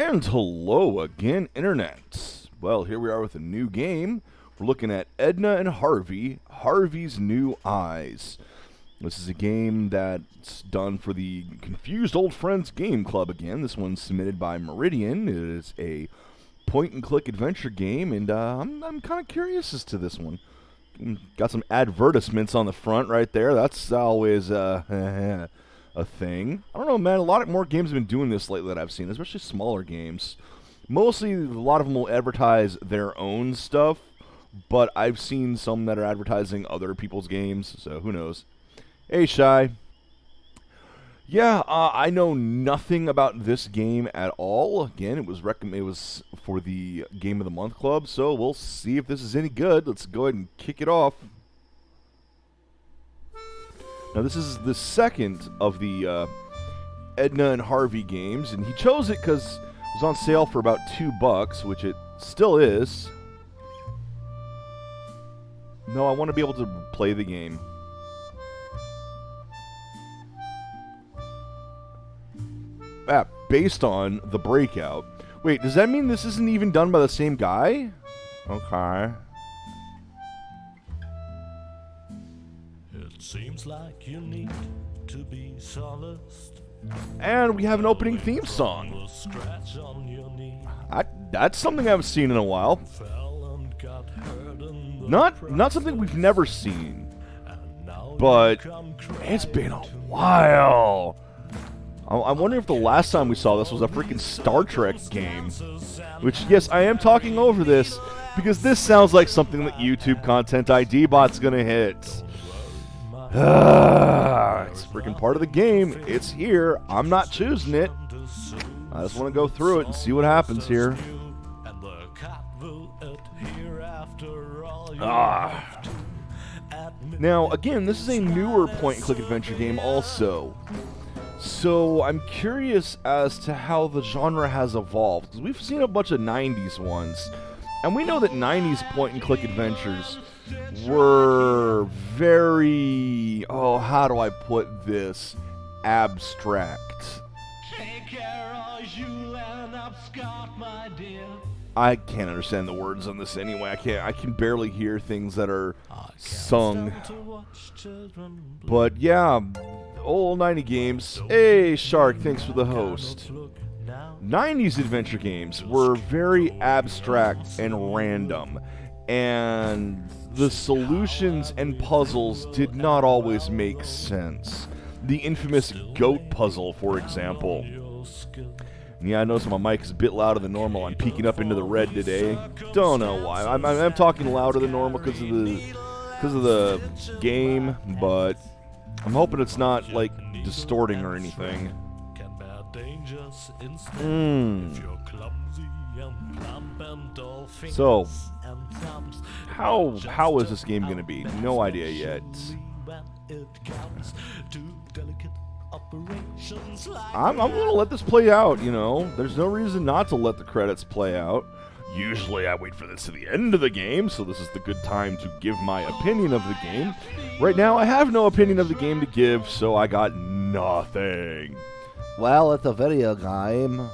And hello again, Internet. Well, here we are with a new game. We're looking at Edna and Harvey, Harvey's New Eyes. This is a game that's done for the Confused Old Friends Game Club again. This one's submitted by Meridian. It is a point-and-click adventure game, and I'm kind of curious as to this one. Got some advertisements on the front right there. That's always a thing. I don't know, man. A lot more games have been doing this lately that I've seen, especially smaller games. Mostly, a lot of them will advertise their own stuff, but I've seen some that are advertising other people's games, so who knows. Hey, Shy. Yeah, I know nothing about this game at all. Again, it was for the Game of the Month Club, so we'll see if this is any good. Let's go ahead and kick it off. Now, this is the second of the Edna and Harvey games, and he chose it because it was on sale for about $2, which it still is. No, I want to be able to play the game. Based on the breakout. Wait, does that mean this isn't even done by the same guy? Okay. It seems like you need to be solaced. And we have an opening theme song. That's something I haven't seen in a while. Not something we've never seen. But it's been a while. I'm wondering if the last time we saw this was a freaking Star Trek game. Which, yes, I am talking over this because this sounds like something that YouTube Content ID Bot's gonna hit. It's freaking part of the game. It's here. I'm not choosing it. I just want to go through it and see what happens here. Now, again, this is a newer point-and-click adventure game also. So I'm curious as to how the genre has evolved, because we've seen a bunch of 90s ones, and we know that 90s point-and-click adventures were very, how do I put this, abstract. Take care of you and Scott, my dear. I can't understand the words on this anyway. I can barely hear things that are sung. But yeah, old 90 games. Hey, Shark, thanks for the host. 90s adventure games were very abstract and random, and the solutions and puzzles did not always make sense. The infamous goat puzzle, for example. Yeah, I notice my mic is a bit louder than normal. I'm peeking up into the red today. Don't know why. I'm talking louder than normal because of the game, but I'm hoping it's not like distorting or anything. So, how is this game gonna be? No idea yet. I'm gonna let this play out, you know. There's no reason not to let the credits play out. Usually I wait for this to the end of the game, so this is the good time to give my opinion of the game. Right now, I have no opinion of the game to give, so I got nothing. Well, it's a video game.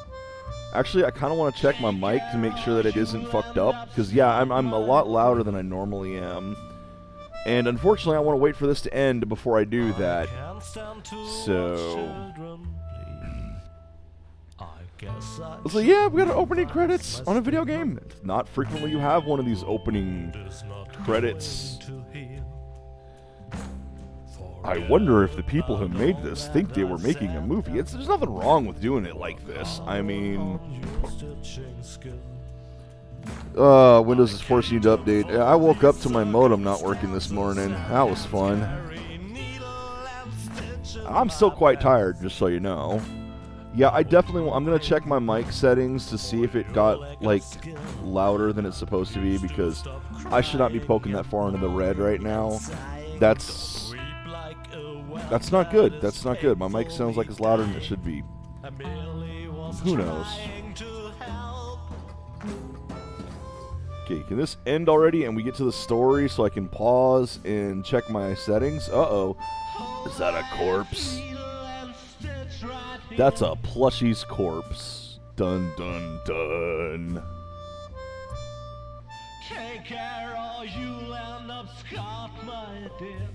Actually, I kind of want to check my mic to make sure that it isn't fucked up, because yeah, I'm a lot louder than I normally am. And unfortunately, I want to wait for this to end before I do that. So yeah, we got opening credits on a video game. It's not frequently you have one of these opening credits. I wonder if the people who made this think they were making a movie. There's nothing wrong with doing it like this. I mean, Windows is forcing you to update. I woke up to my modem not working this morning. That was fun. I'm still quite tired, just so you know. Yeah, I'm gonna check my mic settings to see if it got, like, louder than it's supposed to be, because I should not be poking that far into the red right now. That's not good. That's not good. My mic sounds like it's louder than it should be. Who knows? Okay, can this end already and we get to the story so I can pause and check my settings? Uh-oh. Is that a corpse? That's a plushie's corpse. Dun dun dun. Take care or you'll end up scarred, my dear.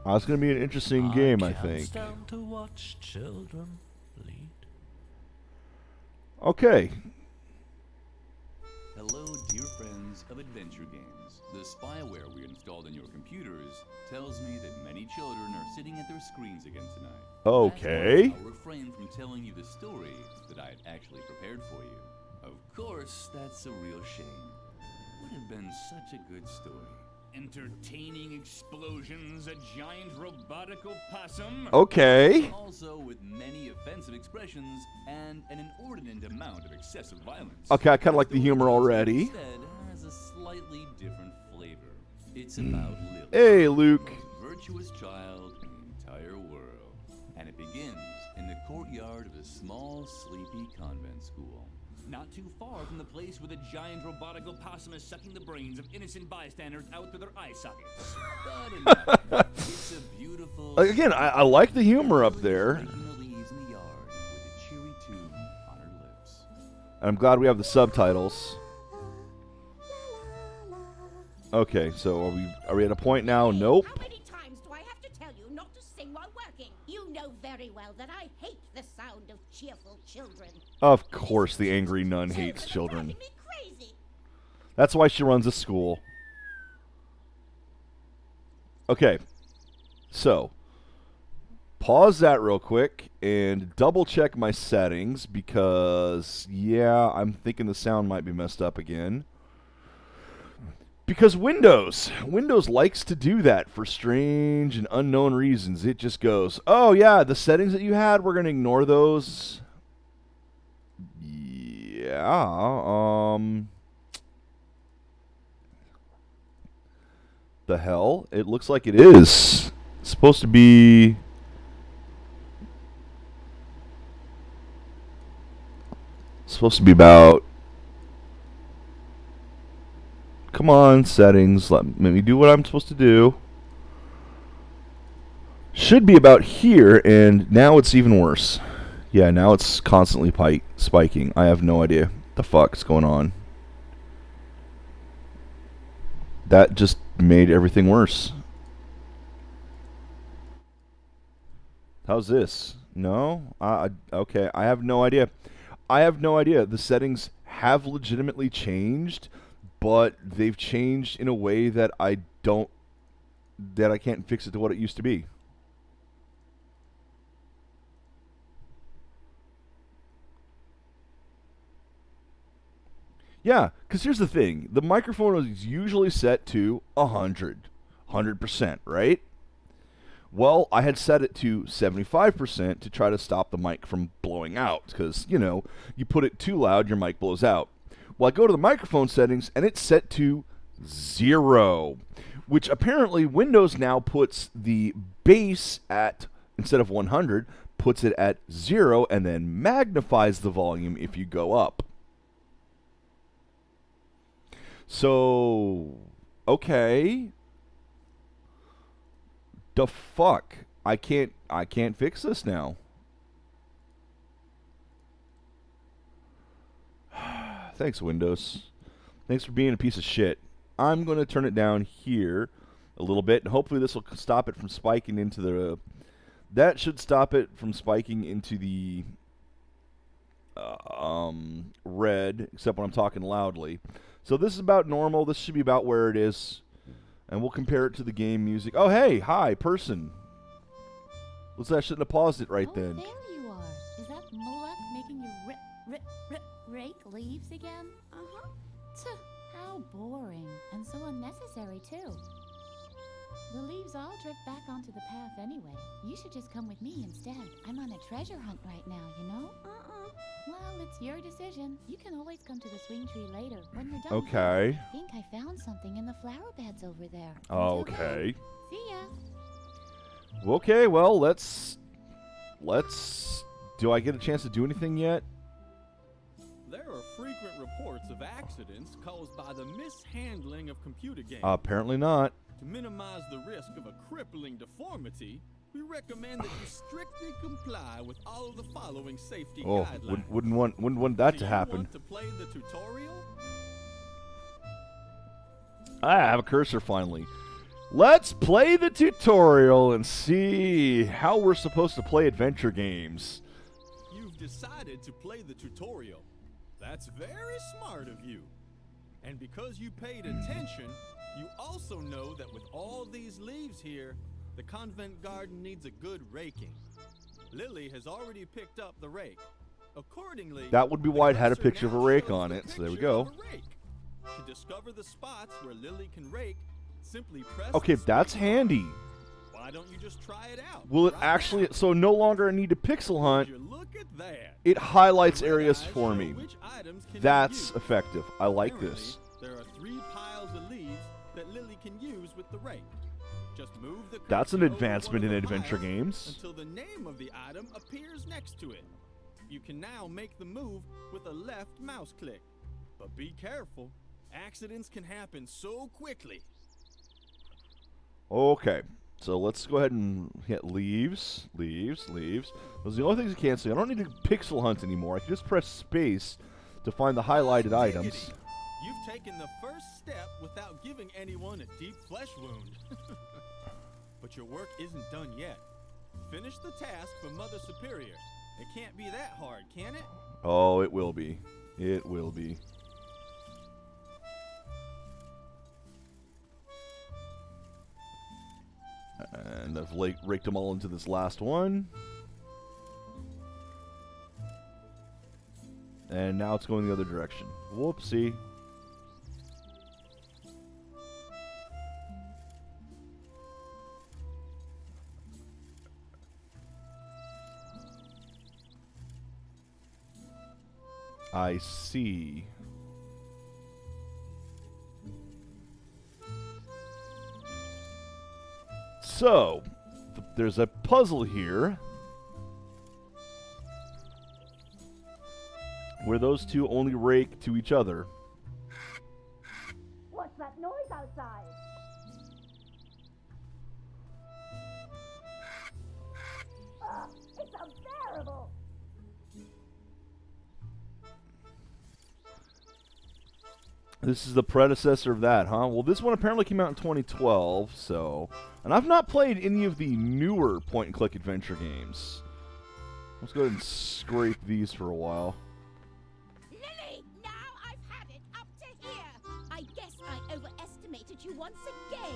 It's going to be an interesting game, I think. Stand to watch children bleed. Okay. Hello, dear friends of adventure games. The spyware we installed in your computers tells me that many children are sitting at their screens again tonight. Okay. That's why I'll refrain from telling you the story that I had actually prepared for you. Of course, that's a real shame. Would have been such a good story. Entertaining explosions, a giant robotic opossum. Okay. Also with many offensive expressions and an inordinate amount of excessive violence. Okay, I kind of like the humor already. Instead has a slightly different flavor. It's about Lily. Hey, Luke. The most virtuous child in the entire world. And it begins in the courtyard of a small, sleepy convent school. Not too far from the place where the giant robotic opossum is sucking the brains of innocent bystanders out through their eye sockets. But enough. It's a beautiful... Again, I like the humor up there. Raking the leaves in the yard with a cheery tune on her lips. I'm glad we have the subtitles. Okay, so are we at a point now? Nope. How many times do I have to tell you not to sing while working? You know very well that I hate the sound of cheerful children. Of course the angry nun hates children. Driving me crazy. That's why she runs a school. Okay. So, pause that real quick and double check my settings because, yeah, I'm thinking the sound might be messed up again. Because Windows likes to do that for strange and unknown reasons. It just goes, oh yeah, the settings that you had, we're going to ignore those. Yeah, the hell? It looks like it is. It's supposed to be... about... Come on, settings. Let me do what I'm supposed to do. Should be about here, and now it's even worse. Yeah, now it's constantly spiking. I have no idea what the fuck's going on. That just made everything worse. How's this? No? Okay, I have no idea. The settings have legitimately changed, but they've changed in a way that I can't fix it to what it used to be. Yeah, because here's the thing. The microphone is usually set to 100%, right? Well, I had set it to 75% to try to stop the mic from blowing out, because, you know, you put it too loud, your mic blows out. Well, I go to the microphone settings, and it's set to 0, which apparently Windows now puts the bass at, instead of 100, puts it at 0, and then magnifies the volume if you go up. So, okay. The fuck? I can't fix this now. Thanks, Windows. Thanks for being a piece of shit. I'm going to turn it down here a little bit, and hopefully this will stop it from spiking into the... That should stop it from spiking into the red, except when I'm talking loudly. So this is about normal. This should be about where it is. And we'll compare it to the game music. Oh, hey, hi, person. I shouldn't have paused it right then. There you are. Is that Moloch making you rake leaves again? Uh-huh. Tuh, how boring. And so unnecessary, too. The leaves all drift back onto the path anyway. You should just come with me instead. I'm on a treasure hunt right now, you know? Well, it's your decision. You can always come to the swing tree later when you're done. Okay. I think I found something in the flower beds over there. Okay. See ya. Okay, well, let's... Do I get a chance to do anything yet? There are frequent reports of accidents caused by the mishandling of computer games. Apparently not. To minimize the risk of a crippling deformity, we recommend that you strictly comply with all of the following safety Oh, guidelines. wouldn't want that Do to you happen. want to play the tutorial? I have a cursor finally. Let's play the tutorial and see how we're supposed to play adventure games. You've decided to play the tutorial. That's very smart of you. And because you paid attention, you also know that with all these leaves here, the convent garden needs a good raking. Lily has already picked up the rake. Accordingly, That would be the why it had a cursor picture of a now rake shows on the it, so there we picture go. of a rake. To discover the spots where Lily can rake, simply press Okay, the that's space handy. bar. Why don't you just try it out? Will it right actually, now? so no longer I need to pixel Would hunt, you look at that? it highlights The red areas eyes for show me. which items can be That's used. effective. I like Apparently, this. There are 3 piles of leaves that Lily can use with the rake. Just move the That's an cursor over advancement one in of the adventure piles games. until the name of the item appears next to it. You can now make the move with a left mouse click. But be careful. Accidents can happen so quickly. Okay, so let's go ahead and hit leaves. Those are the only things you can't see. I don't need to pixel hunt anymore. I can just press space to find the highlighted By items. diggity, you've taken the first step without giving anyone a deep flesh wound. But your work isn't done yet. Finish the task for Mother Superior. It can't be that hard, can it? Oh, it will be. It will be. And I've raked them all into this last one. And now it's going the other direction. Whoopsie. I see. So, there's a puzzle here where those two only rake to each other. What's that noise outside? It's unbearable. This is the predecessor of that, huh? Well, this one apparently came out in 2012, so... And I've not played any of the newer point-and-click adventure games. Let's go ahead and scrape these for a while. Lily, now I've had it up to here. I guess I overestimated you once again.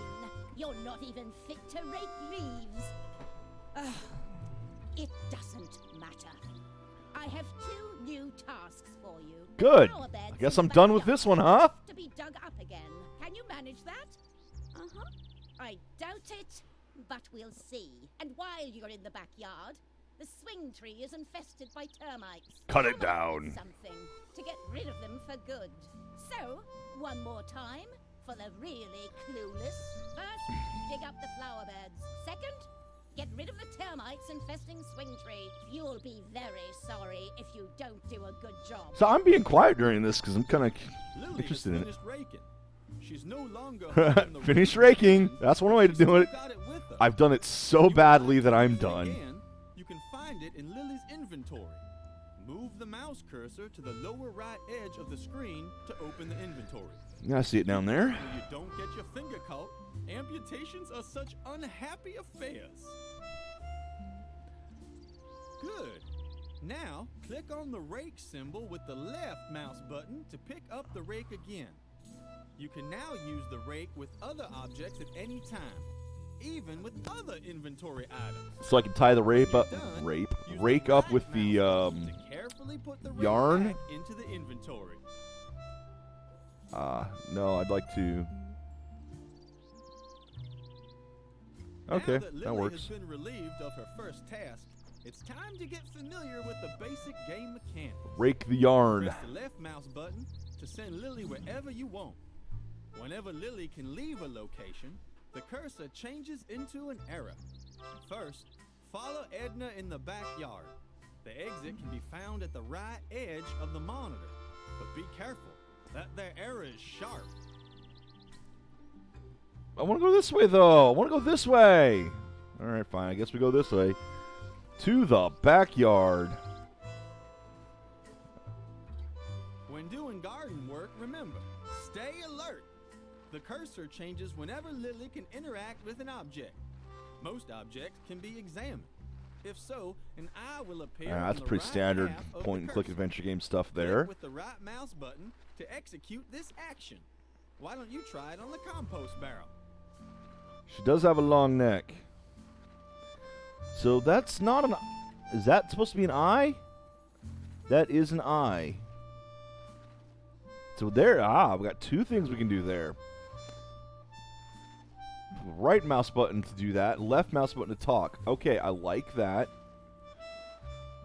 You're not even fit to rake leaves. Ugh. It doesn't matter. I have 2 new tasks for you. Good. Flower beds I guess in I'm the done with backyard this one, huh? To be dug up again. Can you manage that? Uh-huh. I doubt it, but we'll see. And while you're in the backyard, the swing tree is infested by termites. Cut it How about down. something to get rid of them for good. So, one more time for the really clueless. First, dig up the flower beds. Second, get rid of the termites infesting swing tree. You'll be very sorry if you don't do a good job. So I'm being quiet during this because I'm kind of Lily interested has in it. finished raking. She's no longer holding the Finish rake in raking. her hand. That's one way to She's do it. still got it with her. I've done it so You would badly like that to I'm use it done. again, you can find it in Lily's inventory. Move the mouse cursor to the lower right edge of the screen to open the inventory. Yeah, I see it down there. When you don't get your finger caught, amputations are such unhappy affairs. Good. Now, click on the rake symbol with the left mouse button to pick up the rake again. You can now use the rake with other objects at any time, even with other inventory items. So I can tie the When you're done, use the rake up right with the mouse button to carefully put the rake yarn. back into the inventory. No, I'd like to. Okay, Now that that Lily works. has been relieved of her first task, it's time to get familiar with the basic game mechanics. Rake the yarn. Press the left mouse button to send Lily wherever you want. Whenever Lily can leave a location, the cursor changes into an arrow. First, follow Edna in the backyard. The exit can be found at the right edge of the monitor, but be careful, that there arrow is sharp. I want to go this way, though. I want to go this way. All right, fine. I guess we go this way. To the backyard. When doing garden work, remember, stay alert. The cursor changes whenever Lily can interact with an object. Most objects can be examined. If so, an eye will appear. That's on the pretty right standard half of the point-and-click cursor. adventure game stuff Click there. with the right mouse button to execute this action. Why don't you try it on the compost barrel? She does have a long neck. So that's not an... Is that supposed to be an eye? That is an eye. So there, we got two things we can do there. Right mouse button to do that, left mouse button to talk. Okay, I like that.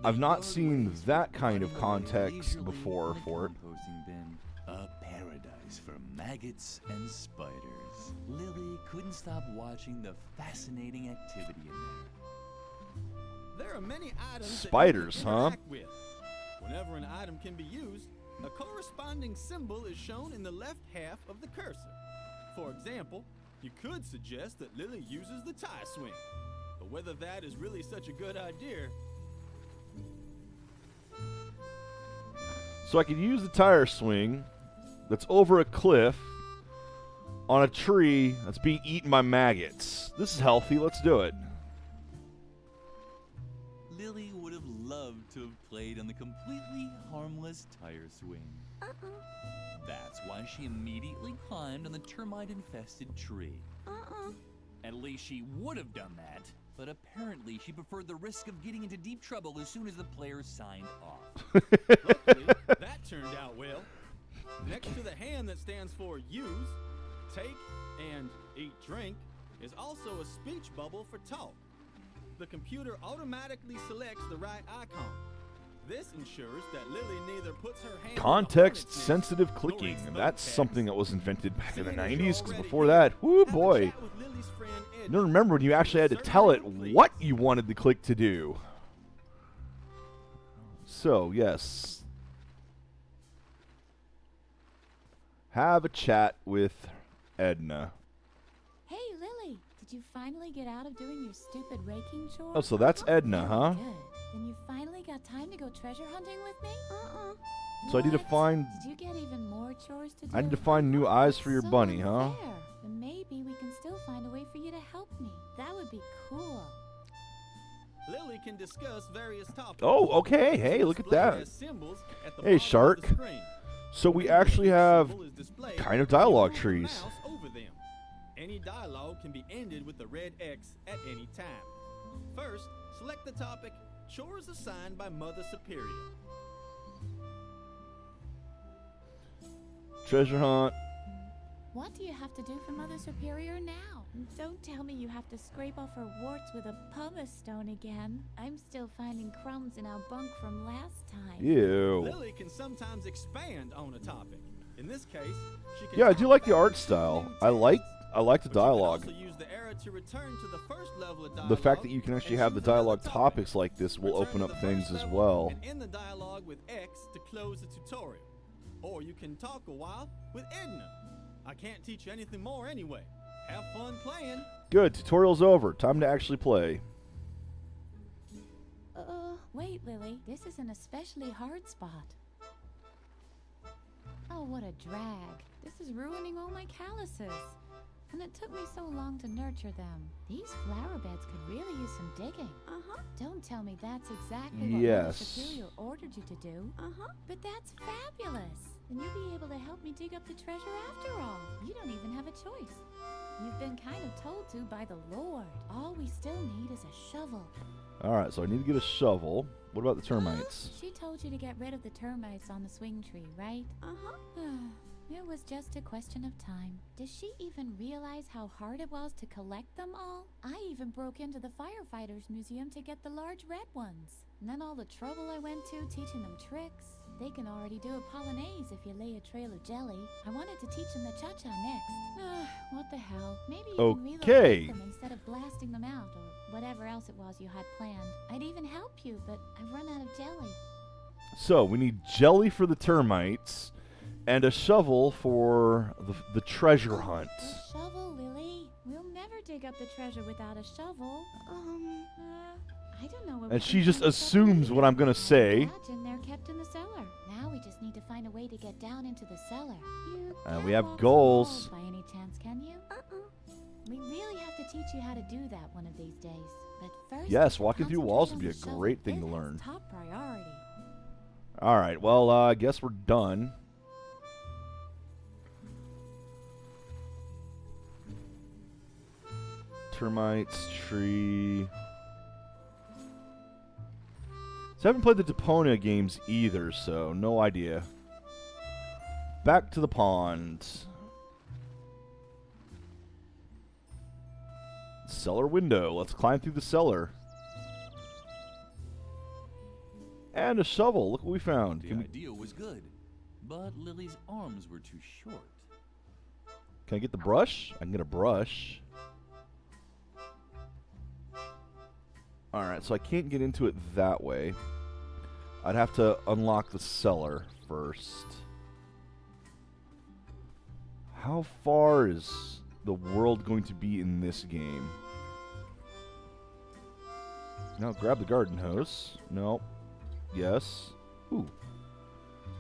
I've not seen that kind of context before for it. Composting bin, a paradise for maggots and spiders. Lily couldn't stop watching the fascinating activity in there. There are many items Spiders, that you can huh? interact with. Whenever an item can be used, a corresponding symbol is shown in the left half of the cursor. For example, you could suggest that Lily uses the tie swing, but whether that is really such a good idea. So I could use the tire swing that's over a cliff on a tree that's being eaten by maggots. This is healthy. Let's do it. Lily would have loved to have played on the completely harmless tire swing. That's why she immediately climbed on the termite-infested tree. At least she would have done that, but apparently she preferred the risk of getting into deep trouble as soon as the players signed off. Luckily, that turned out well. Next to the hand that stands for use, take, and eat drink is also a speech bubble for talk. The computer automatically selects the right icon. This ensures that Lily neither puts her hand Context-sensitive clicking. That's something that was invented back in the 90s, because before that, whoo boy. You don't remember when you actually had to tell it what you wanted the click to do. So, yes. Have a chat with Edna. Hey, Lily, did you finally get out of doing your stupid raking chore? Oh, so that's Edna, huh? Good. Then you finally got time to go treasure hunting with me? So I need to What? find... Did you get even more chores to do? I need to find new eyes for your So bunny, huh? unfair. Then maybe we can still find a way for you to help me. That would be cool. Lily can discuss various topics. Oh, okay. Hey, look at Displayed that. as symbols at the Hey, bottom of Shark. the screen. So we When actually each have symbol is displayed, kind of you dialogue move the trees. mouse over them. Any dialogue can be ended with the red X at any time. First, select the topic Chores assigned by Mother Superior. Treasure hunt. What do you have to do for Mother Superior now? Don't tell me you have to scrape off her warts with a pumice stone again. I'm still finding crumbs in our bunk from last time. Ew. Lily can sometimes expand on a topic. In this case, she can Yeah, I talk do like the about art two style. new I like tasks. the But you can dialogue. also use the arrow to return to the first level of The dialogue fact that you can actually and have the choose another dialogue topic. topics like this will Return open to up the things first as level well. And end the dialogue with X to close the tutorial. Or you can talk a while with Edna. I can't teach you anything more anyway. Have fun playing. Good, tutorial's over. Time to actually play. Wait, Lily. This is an especially hard spot. Oh, what a drag. This is ruining all my calluses. And it took me so long to nurture them. These flower beds could really use some digging. Don't tell me that's exactly what Mother Yes. Superior ordered you to do. But that's fabulous. Then you'll be able to help me dig up the treasure after all. You don't even have a choice. You've been kind of told to by the Lord. All we still need is a shovel. Alright, so I need to get a shovel. What about the termites? She told you to get rid of the termites on the swing tree, right? It was just a question of time. Does she even realize how hard it was to collect them all? I even broke into the firefighters museum to get the large red ones. And then all the trouble I went to teaching them tricks. They can already do a polonaise if you lay a trail of jelly. I wanted to teach them the cha-cha next. What the hell? Maybe you can Okay. relocate them instead of blasting them out or whatever else it was you had planned. I'd even help you, but I've run out of jelly. So, we need jelly for the termites and a shovel for the treasure hunt. The shovel, Lily. We'll never never dig up the treasure without a shovel. I don't know. And she just assumes what I'm gonna say. Imagine they're kept in the cellar. Now we just need to find a way to get down into the cellar. You And can't we have walk through goals. walls by any chance, can you? We really have to teach you how to do that one of these days. But first, Yes, walking through walls would concentrate be a on the great shovel. thing to It has learn. Top priority. All right, well, I guess we're done. Termites, tree. So I haven't played the Depona games either, so no idea. Back to the pond. Cellar window. Let's climb through the cellar. And a shovel. Look what we found. The idea was good, but Lily's arms were too short. Can I get the brush? I can get a brush. Alright, so I can't get into it that way. I'd have to unlock the cellar first. How far is the world going to be in this game? Now grab the garden hose. No. Yes. Ooh.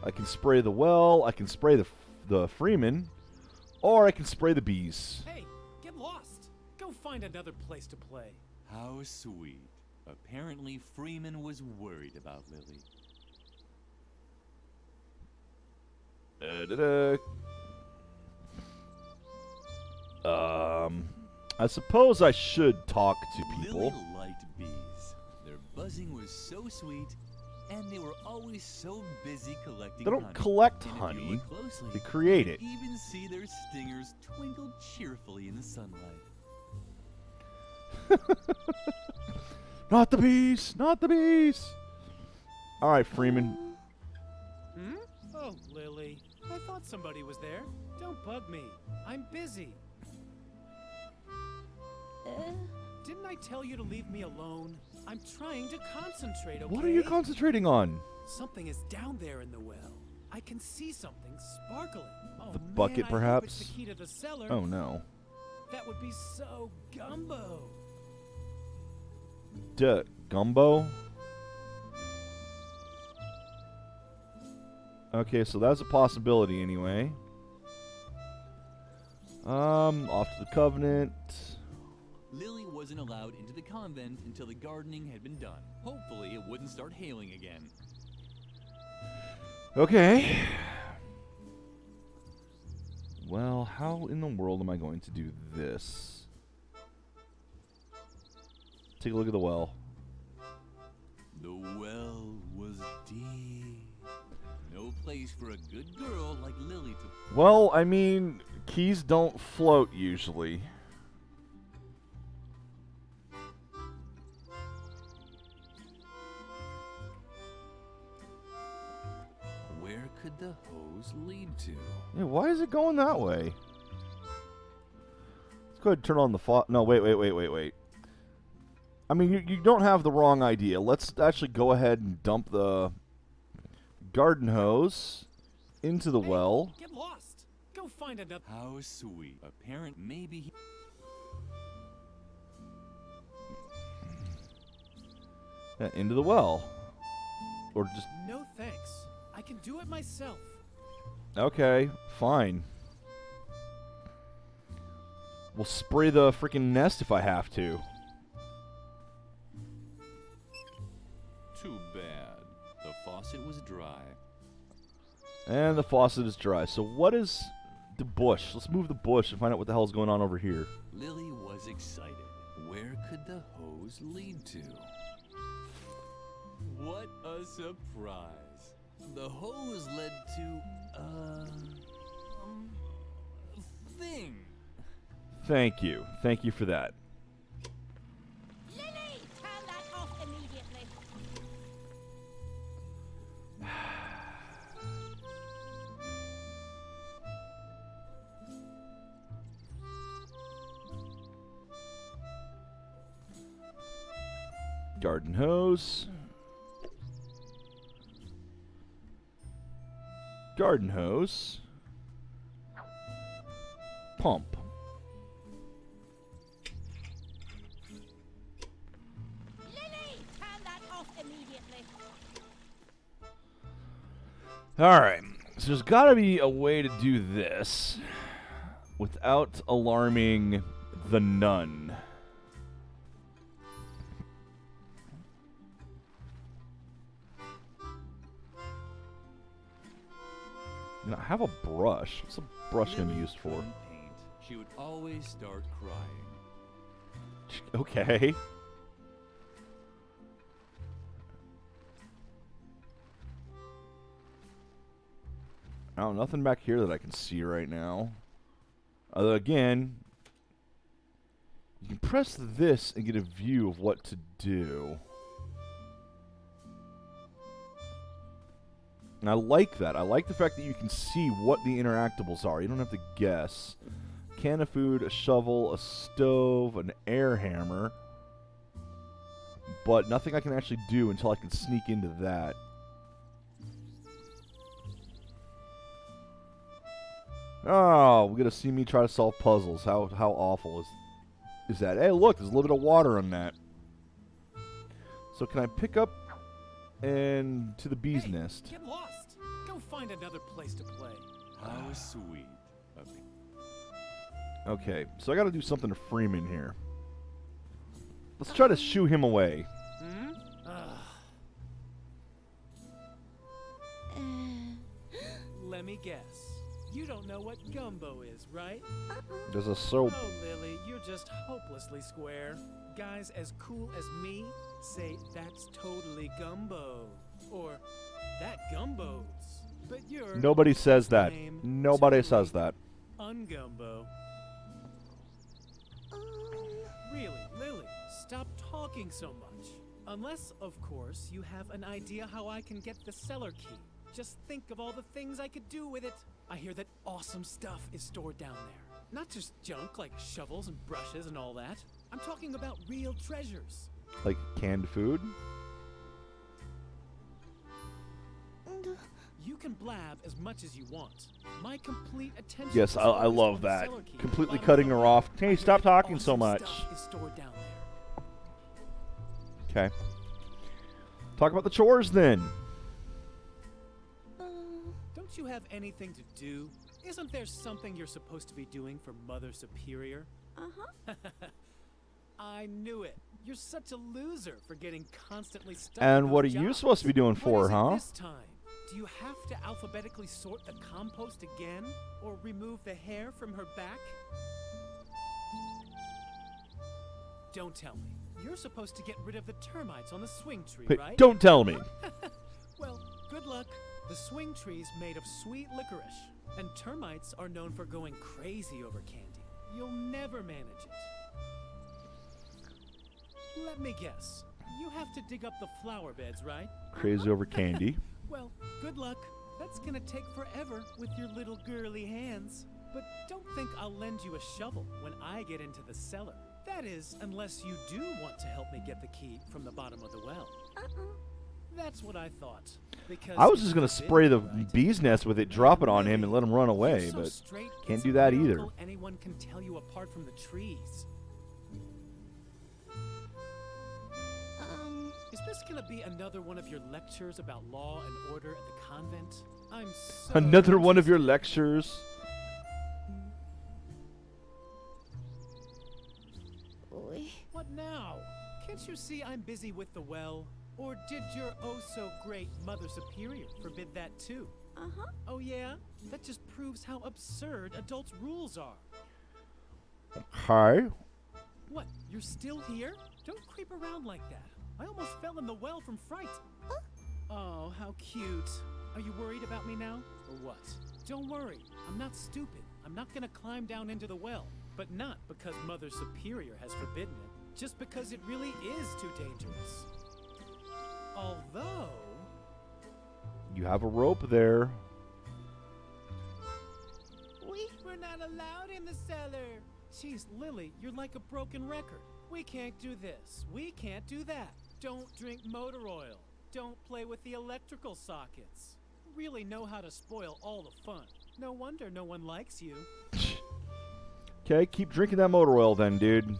I can spray the well. I can spray the Freeman. Or I can spray the bees. Hey, get lost. Go find another place to play. How sweet. Apparently, Freeman was worried about Lily. I suppose I should talk to people. Lily liked bees. Their buzzing was so sweet, and they were always so busy collecting They don't honey. collect And if you honey. look closely, They create you it. could even see their stingers twinkle cheerfully in the sunlight. Not the bees! Not the bees! Alright, Freeman. Hmm? Oh, Lily. I thought somebody was there. Don't bug me. I'm busy. Didn't I tell you to leave me alone? I'm trying to concentrate, okay? What are you concentrating on? Something is down there in the well. I can see something sparkling. Oh, The man, bucket, I hope perhaps? it's the key to the cellar. Oh no. That would be so gumbo. Duh, gumbo? Okay, so that's a possibility anyway. Off to the Covenant. Lily wasn't allowed into the convent until the gardening had been done. Hopefully, it wouldn't start hailing again. Okay. Well, how in the world am I going to do this? Take a look at the well. The well was deep. No place for a good girl like Lily to... Well, I mean, keys don't float usually. Where could the hose lead to? Yeah, why is it going that way? Let's go ahead and turn on the faucet. No, wait. I mean, you don't have the wrong idea. Let's actually go ahead and dump the garden hose into the Hey, well. Get lost. Go find another. How sweet. Apparent maybe he... Yeah, into the well. Or just... No thanks. I can do it myself. Okay, fine. We'll spray the freaking nest if I have to. Too bad. The faucet was dry. And the faucet is dry. So what is the bush? Let's move the bush and find out what the hell is going on over here. Lily was excited. Where could the hose lead to? What a surprise. The hose led to a thing. Thank you. Thank you for that. Lily, turn that off immediately. Garden hose. Garden hose. Pump. Alright, so there's got to be a way to do this without alarming the nun. You know, I have a brush. What's a brush going to be used for? Couldn't paint. She would always start crying. Okay. Oh, nothing back here that I can see right now. Although, again, you can press this and get a view of what to do. And I like that. I like the fact that you can see what the interactables are. You don't have to guess. Can of food, a shovel, a stove, an air hammer. But nothing I can actually do until I can sneak into that. Oh, we're gonna see me try to solve puzzles. How awful is that? Hey, look, there's a little bit of water on that. So can I pick up and to the bee's nest? Get lost. Go find another place to play. How sweet of you. Okay, so I gotta do something to Freeman here. Let's try to shoo him away. Hmm? Let me guess. You don't know what gumbo is, right? There's a soap. Oh, Lily, you're just hopelessly square. Guys as cool as me say that's totally gumbo. Or that gumbo's. But you're Nobody says that. lame, Nobody totally says that. ungumbo. Really, Lily, stop talking so much. Unless, of course, you have an idea how I can get the cellar key. Just think of all the things I could do with it. I hear that awesome stuff is stored down there. Not just junk like shovels and brushes and all that. I'm talking about real treasures. Like canned food? You can blab as much as you want. My complete attention. Yes, is I focused love on the that. cellar key. Completely Bottom cutting of her the off. I Hey, hear stop that talking so awesome much. stuff is stored down there. Okay. Talk about the chores then. Don't you have anything to do? Isn't there something you're supposed to be doing for Mother Superior? Uh-huh. I knew it. You're such a loser for getting constantly stuck. And in what are those you jobs. supposed to be doing What for is her, it huh? this time? Do you have to alphabetically sort the compost again? Or remove the hair from her back? Don't tell me. You're supposed to get rid of the termites on the swing tree, Hey, right? don't tell me. Well, good luck. The swing tree's made of sweet licorice, and termites are known for going crazy over candy. You'll never manage it. Let me guess. You have to dig up the flower beds, right? Crazy over candy. Well, good luck. That's gonna take forever with your little girly hands. But don't think I'll lend you a shovel when I get into the cellar. That is, unless you do want to help me get the key from the bottom of the well. That's what I thought. Because I was it's just gonna forbidden, spray the right? bee's nest with it, drop it on him, and let him run You're away, so but straight, can't it's do a that either. miracle anyone can tell you apart from the trees. Is this gonna be another one of your lectures about law and order at the convent? I'm so Another one of your interested. lectures. What now? Can't you see I'm busy with the well? Or did your oh-so-great Mother Superior forbid that too? Uh-huh. Oh yeah? That just proves how absurd adults' rules are. Hi. What, you're still here? Don't creep around like that. I almost fell in the well from fright. Oh, how cute. Are you worried about me now? Or what? Don't worry. I'm not stupid. I'm not gonna climb down into the well. But not because Mother Superior has forbidden it. Just because it really is too dangerous. Although... You have a rope there. We're not allowed in the cellar. Jeez, Lily, you're like a broken record. We can't do this. We can't do that. Don't drink motor oil. Don't play with the electrical sockets. Really know how to spoil all the fun. No wonder no one likes you. Okay, keep drinking that motor oil then, dude. In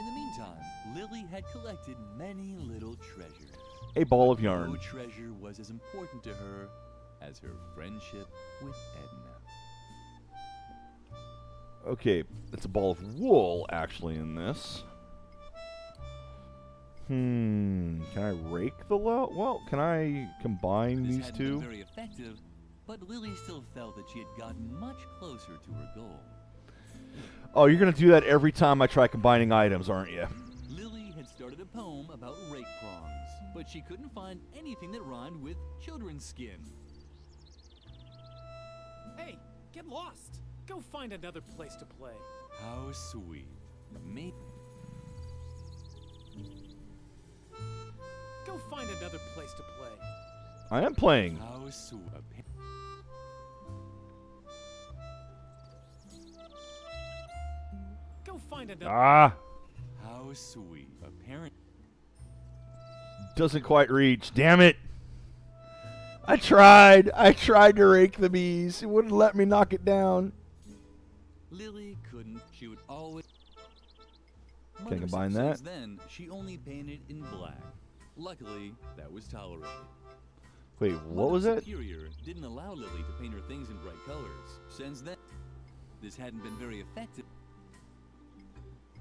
the meantime, Lily had collected many little treasures. a ball of No yarn. treasure was as important to her as her friendship with Edna. Okay, it's a ball of wool, actually, in this. Can I rake the well? Can I combine This these hadn't two? been very effective, but Lily still felt that she had gotten much closer to her goal. Oh, you're gonna do that every time I try combining items, aren't you? Lily had started a poem about rake prongs, but she couldn't find anything that rhymed with children's skin. Hey, get lost. Go find another place to play. How sweet. Maybe Go find another place to play. I am playing. how sweet. Go find another. Ah, How sweet. Apparent. doesn't quite reach. Damn it! I tried. I tried to rake the bees. It wouldn't let me knock it down. Lily couldn't. She would always. Can I Mother combine said that? since then, she only painted in black. Luckily, that was tolerated. Wait, what was Mother it? Superior didn't allow Lily to paint her things in bright colors. Since then, this hadn't been very effective.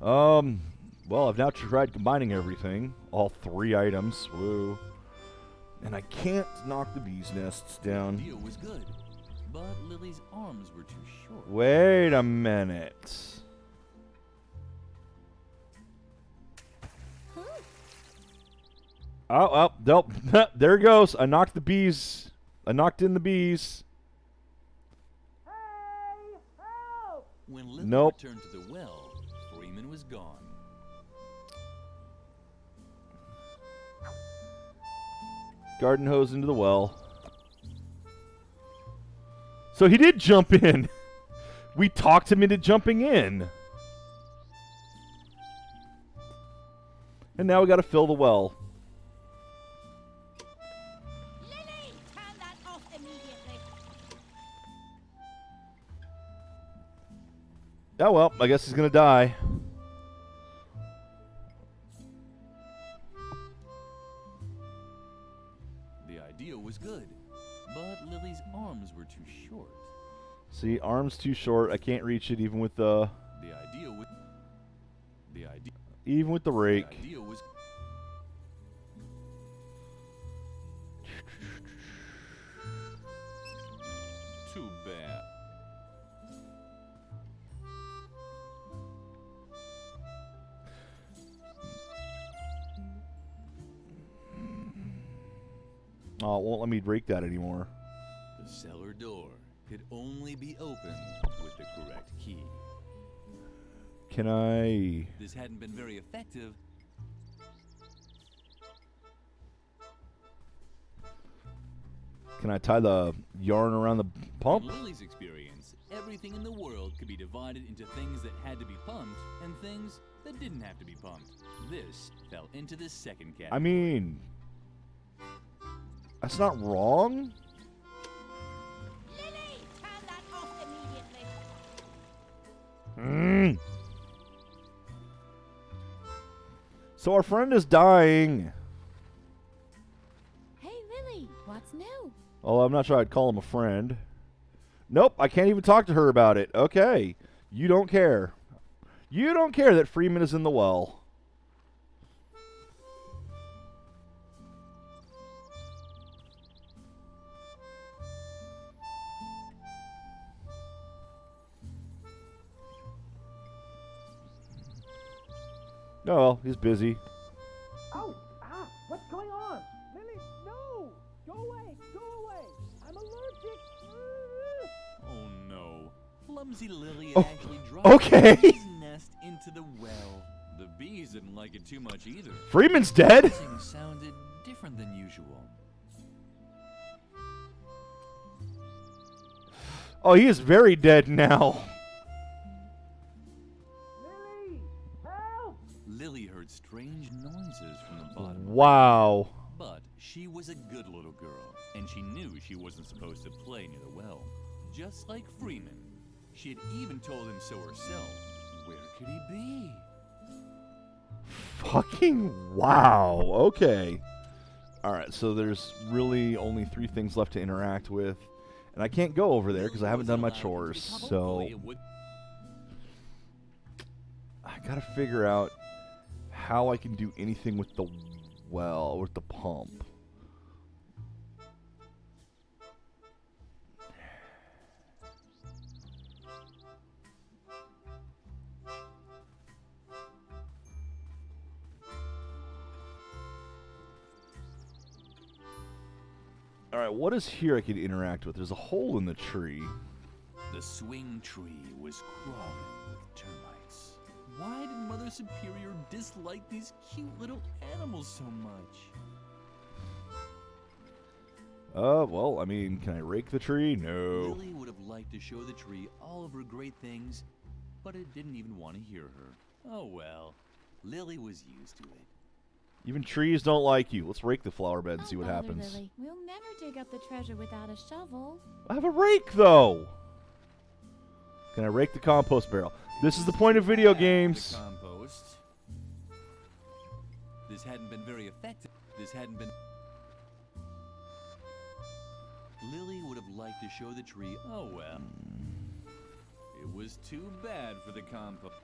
Well, I've now tried combining everything. All 3 items. Woo. And I can't knock the bees' nests The down. idea was good, but Lily's arms were too short. Wait a minute. Oh, nope. There it goes. I knocked the bees. I knocked in the bees. When Lily Nope. returned to the well, Freeman was gone. Garden hose into the well. So he did jump in. We talked him into jumping in. And now we got to fill the well. Lily, turn that off immediately. Oh well, I guess he's gonna die. The idea was good, but Lily's arms were too short. See, arms too short. I can't reach it even with the The idea was. The rake. idea was. Too bad. Oh, it won't let me rake that anymore. The cellar door could only be opened with the correct key. Can I? This hadn't been very effective. Can I tie the yarn around the pump? In Lily's experience, everything in the world could be divided into things that had to be pumped and things that didn't have to be pumped. This fell into the second category. I mean, that's not wrong. Lily, turn that off immediately. So our friend is dying. Hey, Lily, what's new? Oh, I'm not sure I'd call him a friend. Nope, I can't even talk to her about it. Okay, you don't care. You don't care that Freeman is in the well. Oh, well, he's busy. Ow! Ah! What's going on? Lily, no! Go away! Go away! I'm allergic! Oh no. Clumsy Lily Oh, had actually dropped okay. the bee's nest into the well. The bees didn't like it too much either. Freeman's dead? Buzzing sounded different than usual. Oh, he is very dead now. Lily! Help! Lily heard strange noises from the bottom. Wow. But she was a good little girl, and she knew she wasn't supposed to play near the well. Just like Freeman. She had even told him so herself. Where could he be? Fucking wow. Okay. Alright, so there's really only 3 things left to interact with. And I can't go over there because I haven't done my chores, so I gotta figure out how I can do anything with the well, with the pump. Alright, what is here I can interact with? There's a hole in the tree. The swing tree was crawling with termites. Why did Mother Superior dislike these cute little animals so much? Well, I mean, can I rake the tree? No. Lily would have liked to show the tree all of her great things, but it didn't even want to hear her. Oh well, Lily was used to it. Even trees don't like you. Let's rake the flower bed and see what Don't bother, happens. Lily. We'll never dig up the treasure without a shovel. I have a rake, though. Can I rake the compost barrel? This is the point of video games. The compost. This hadn't been very effective. This hadn't been. Lily would have liked to show the tree. Oh well. It was too bad for the compost.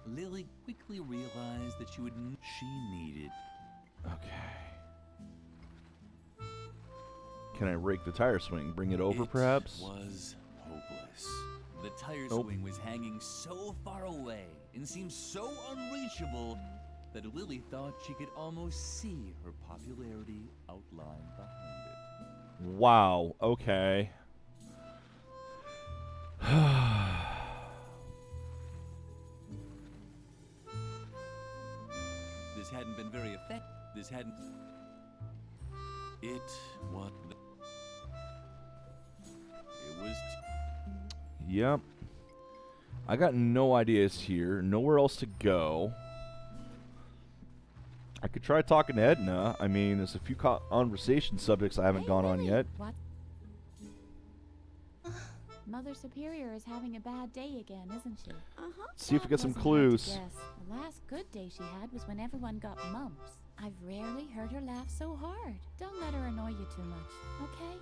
Lily quickly realized that she needed. Okay. Can I rake the tire swing? Bring it over, perhaps? It was hopeless. The tire Nope. swing was hanging so far away and seemed so unreachable that Lily thought she could almost see her popularity outlined behind it. Wow. Okay. This hadn't been very effective. This hadn't. It was. It was. Yep. I got no ideas here. Nowhere else to go. I could try talking to Edna. I mean, there's a few conversation subjects I haven't Hey, gone on Lily, yet. What? Mother Superior is having a bad day again, isn't she? Uh-huh. See if we get some Wasn't hard to clues. guess. The last good day she had was when everyone got mumps. I've rarely heard her laugh so hard. Don't let her annoy you too much, okay?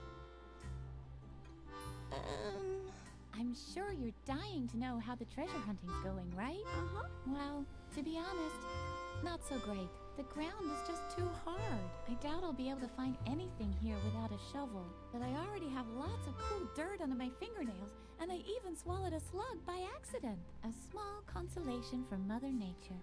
I'm sure you're dying to know how the treasure hunting's going, right? Uh-huh. Well, to be honest, not so great. The ground is just too hard. I doubt I'll be able to find anything here without a shovel. But I already have lots of cool dirt under my fingernails, and I even swallowed a slug by accident. A small consolation from Mother Nature.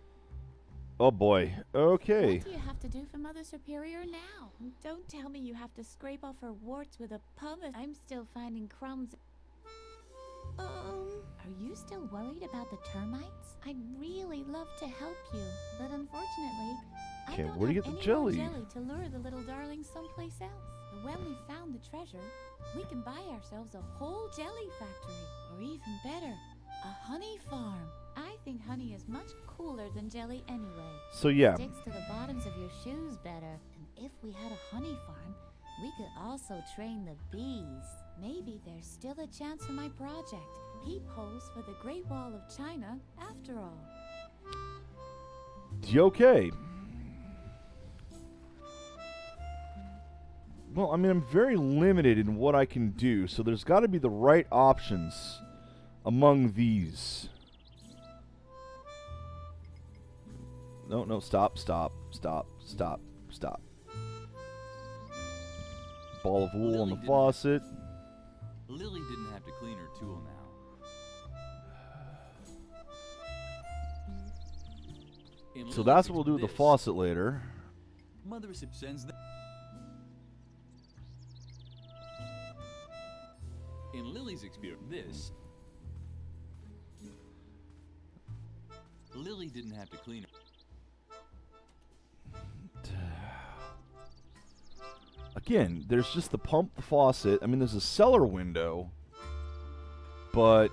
Oh boy. Okay. What do you have to do for Mother Superior now? Don't tell me you have to scrape off her warts with a pumice. I'm still finding crumbs. Are you still worried about the termites? I'd really love to help you, but unfortunately, I Okay, don't where do you have get the any jelly? more jelly to lure the little darlings someplace else. But when we found the treasure, we can buy ourselves a whole jelly factory, or even better, a honey farm. I think honey is much cooler than jelly anyway. So yeah. Sticks to the bottoms of your shoes better. And if we had a honey farm, we could also train the bees. Maybe there's still a chance for my project. Peepholes for the Great Wall of China, after all. Okay. Well, I mean, I'm very limited in what I can do, so there's got to be the right options among these. No, stop. Ball of wool on the Lily didn't- faucet. Lily didn't have to clean her tool now. In So Lily's that's what we'll do with the this, faucet later. Mother Sip sends the. In Lily's experience, this. Lily didn't have to clean her. Again, there's just the pump, the faucet. I mean, there's a cellar window, but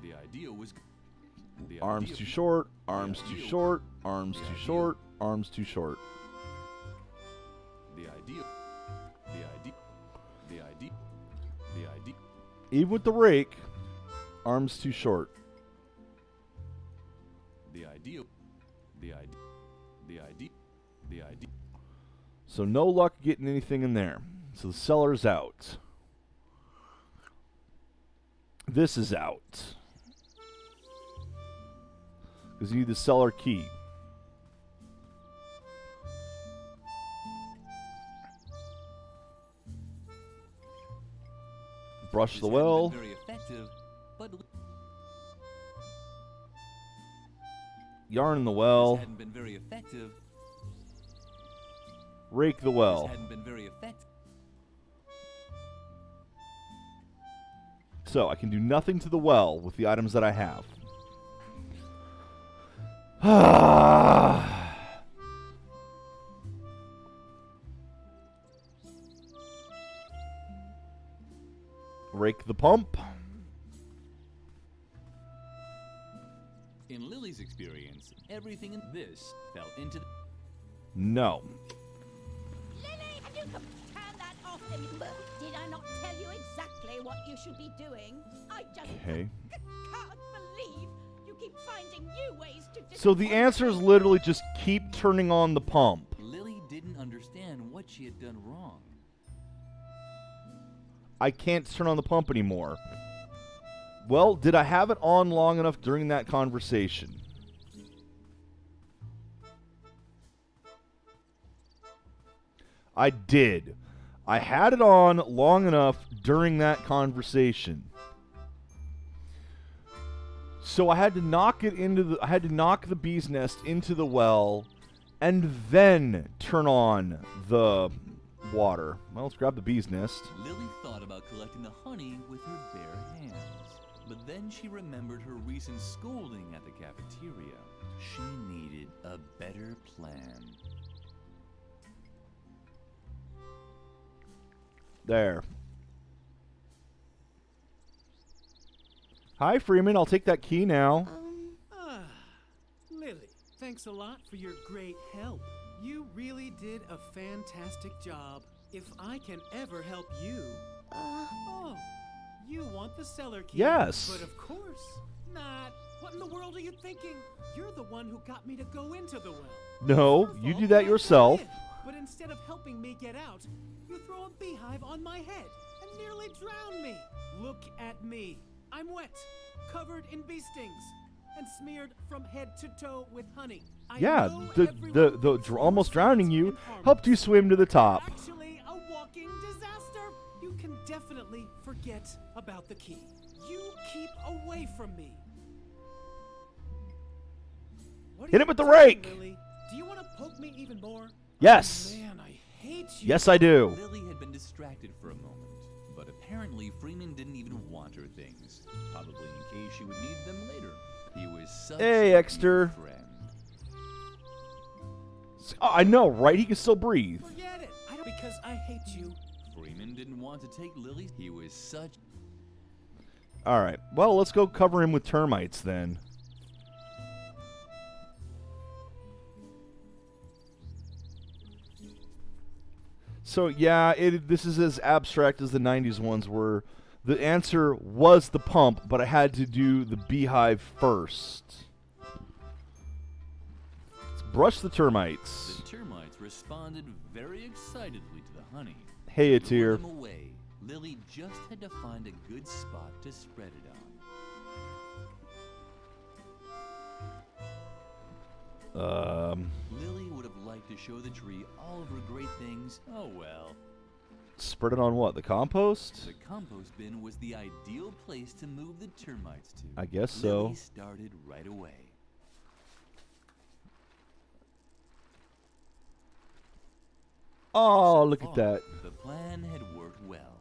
The idea was. The arms idea- too short, arms too idea- short, arms the too idea- short, arms too short. The idea. The idea. The idea. The idea. Even with the rake, arms too short. The idea. The idea. The idea. So no luck getting anything in there. So the cellar's out. This is out. Because you need the cellar key. Brush the well. Very effective, but Yarn the well. hadn't been very effective. Rake the well. Hadn't been very effective. So I can do nothing to the well with the items that I have. Rake the pump. In Lily's experience, everything in this fell into the... No. Lily, can you turn that off immediately? Did I not tell you exactly what you should be doing? I just Okay. can't believe you keep finding new ways to So the disappoint answer is me. literally just keep turning on the pump. Lily didn't understand what she had done wrong. I can't turn on the pump anymore. Well, did I have it on long enough during that conversation? I did. I had it on long enough during that conversation. So I had to knock the bee's nest into the well and then turn on the water. Well, let's grab the bee's nest. Lily thought about collecting the honey with her bare hands. But then she remembered her recent scolding at the cafeteria. She needed a better plan. There. Hi, Freeman. I'll take that key now. Lily, thanks a lot for your great help. You really did a fantastic job. If I can ever help you... Oh, you want the cellar key? Yes. But of course not. What in the world are you thinking? You're the one who got me to go into the well. No, It's your you fault do that I yourself. got in. But instead of helping me get out, you throw a beehive on my head and nearly drown me. Look at me. I'm wet, covered in bee stings, and smeared from head to toe with honey. I Yeah, know the everyone thinks you almost were drowning sweet you and harmless. helped you swim to the top. Actually, a walking disaster. You can definitely forget about the key. You keep away from me. What are Hit you it with the doing, rake. Lily? Do you want to poke me even more? Yes. Oh, man, I hate you. Yes, I do. Lily had been distracted for a moment, but apparently Freeman didn't even want her things, probably in case she would need them later. He was such Hey, a Exter. good friend. Oh, I know, right? He can still breathe. Forget it. I don't because I hate you. Freeman didn't want to take Lily's. He was such... All right. Well, let's go cover him with termites then. So yeah, this is as abstract as the 90s ones were. The answer was the pump, but I had to do the beehive first. Let's brush the termites. The termites responded very excitedly to the honey. Hey, a To lure tear. them away, Lily just had to find a good spot to spread it on. Lily would have liked to show the tree all of her great things. Oh well. Spread it on what? The compost? The compost bin was the ideal place to move the termites to. I guess so. Lily started right away. Oh, So look at far, that. The plan had worked well.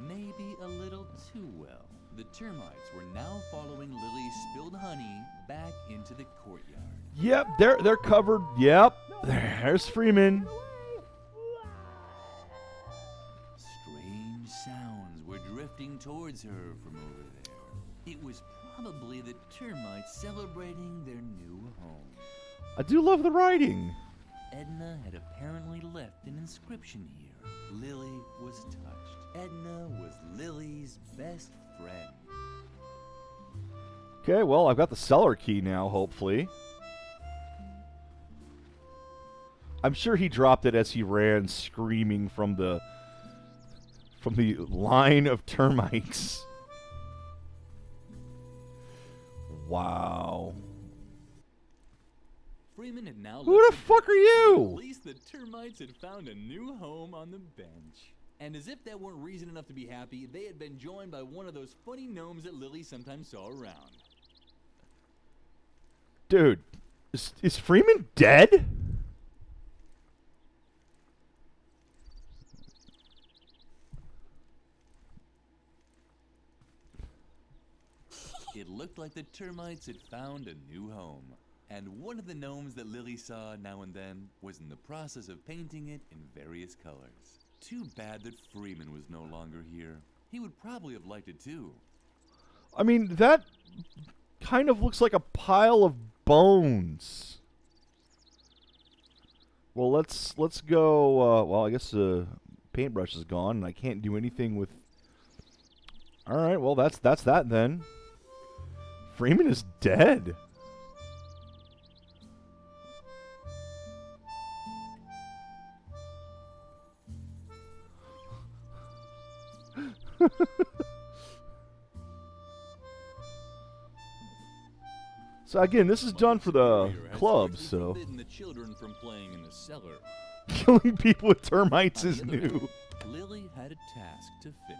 Maybe a little too well. The termites were now following Lily's spilled honey back into the courtyard. Yep, they're covered. Yep. There's Freeman. Strange sounds were drifting towards her from over there. It was probably the termites celebrating their new home. I do love the writing. Edna had apparently left an inscription here. Lily was touched. Edna was Lily's best friend. Okay, well, I've got the cellar key now, hopefully. I'm sure he dropped it as he ran screaming from the line of termites. Wow. Freeman had now Who the fuck are you? At least the termites had found a new home on the bench. And as if that weren't reason enough to be happy, they had been joined by one of those funny gnomes that Lily sometimes saw around. Dude, is Freeman dead? It looked like the termites had found a new home. And one of the gnomes that Lily saw now and then was in the process of painting it in various colors. Too bad that Freeman was no longer here. He would probably have liked it too. I mean, that kind of looks like a pile of bones. Well, let's go. Well, I guess the paintbrush is gone, and I can't do anything with. All right, well that's that then. Freeman is dead. So again, this is done for the club, so Forbidden the children from playing in the cellar. killing people with termites On is the other new. hand, Lily had a task to finish.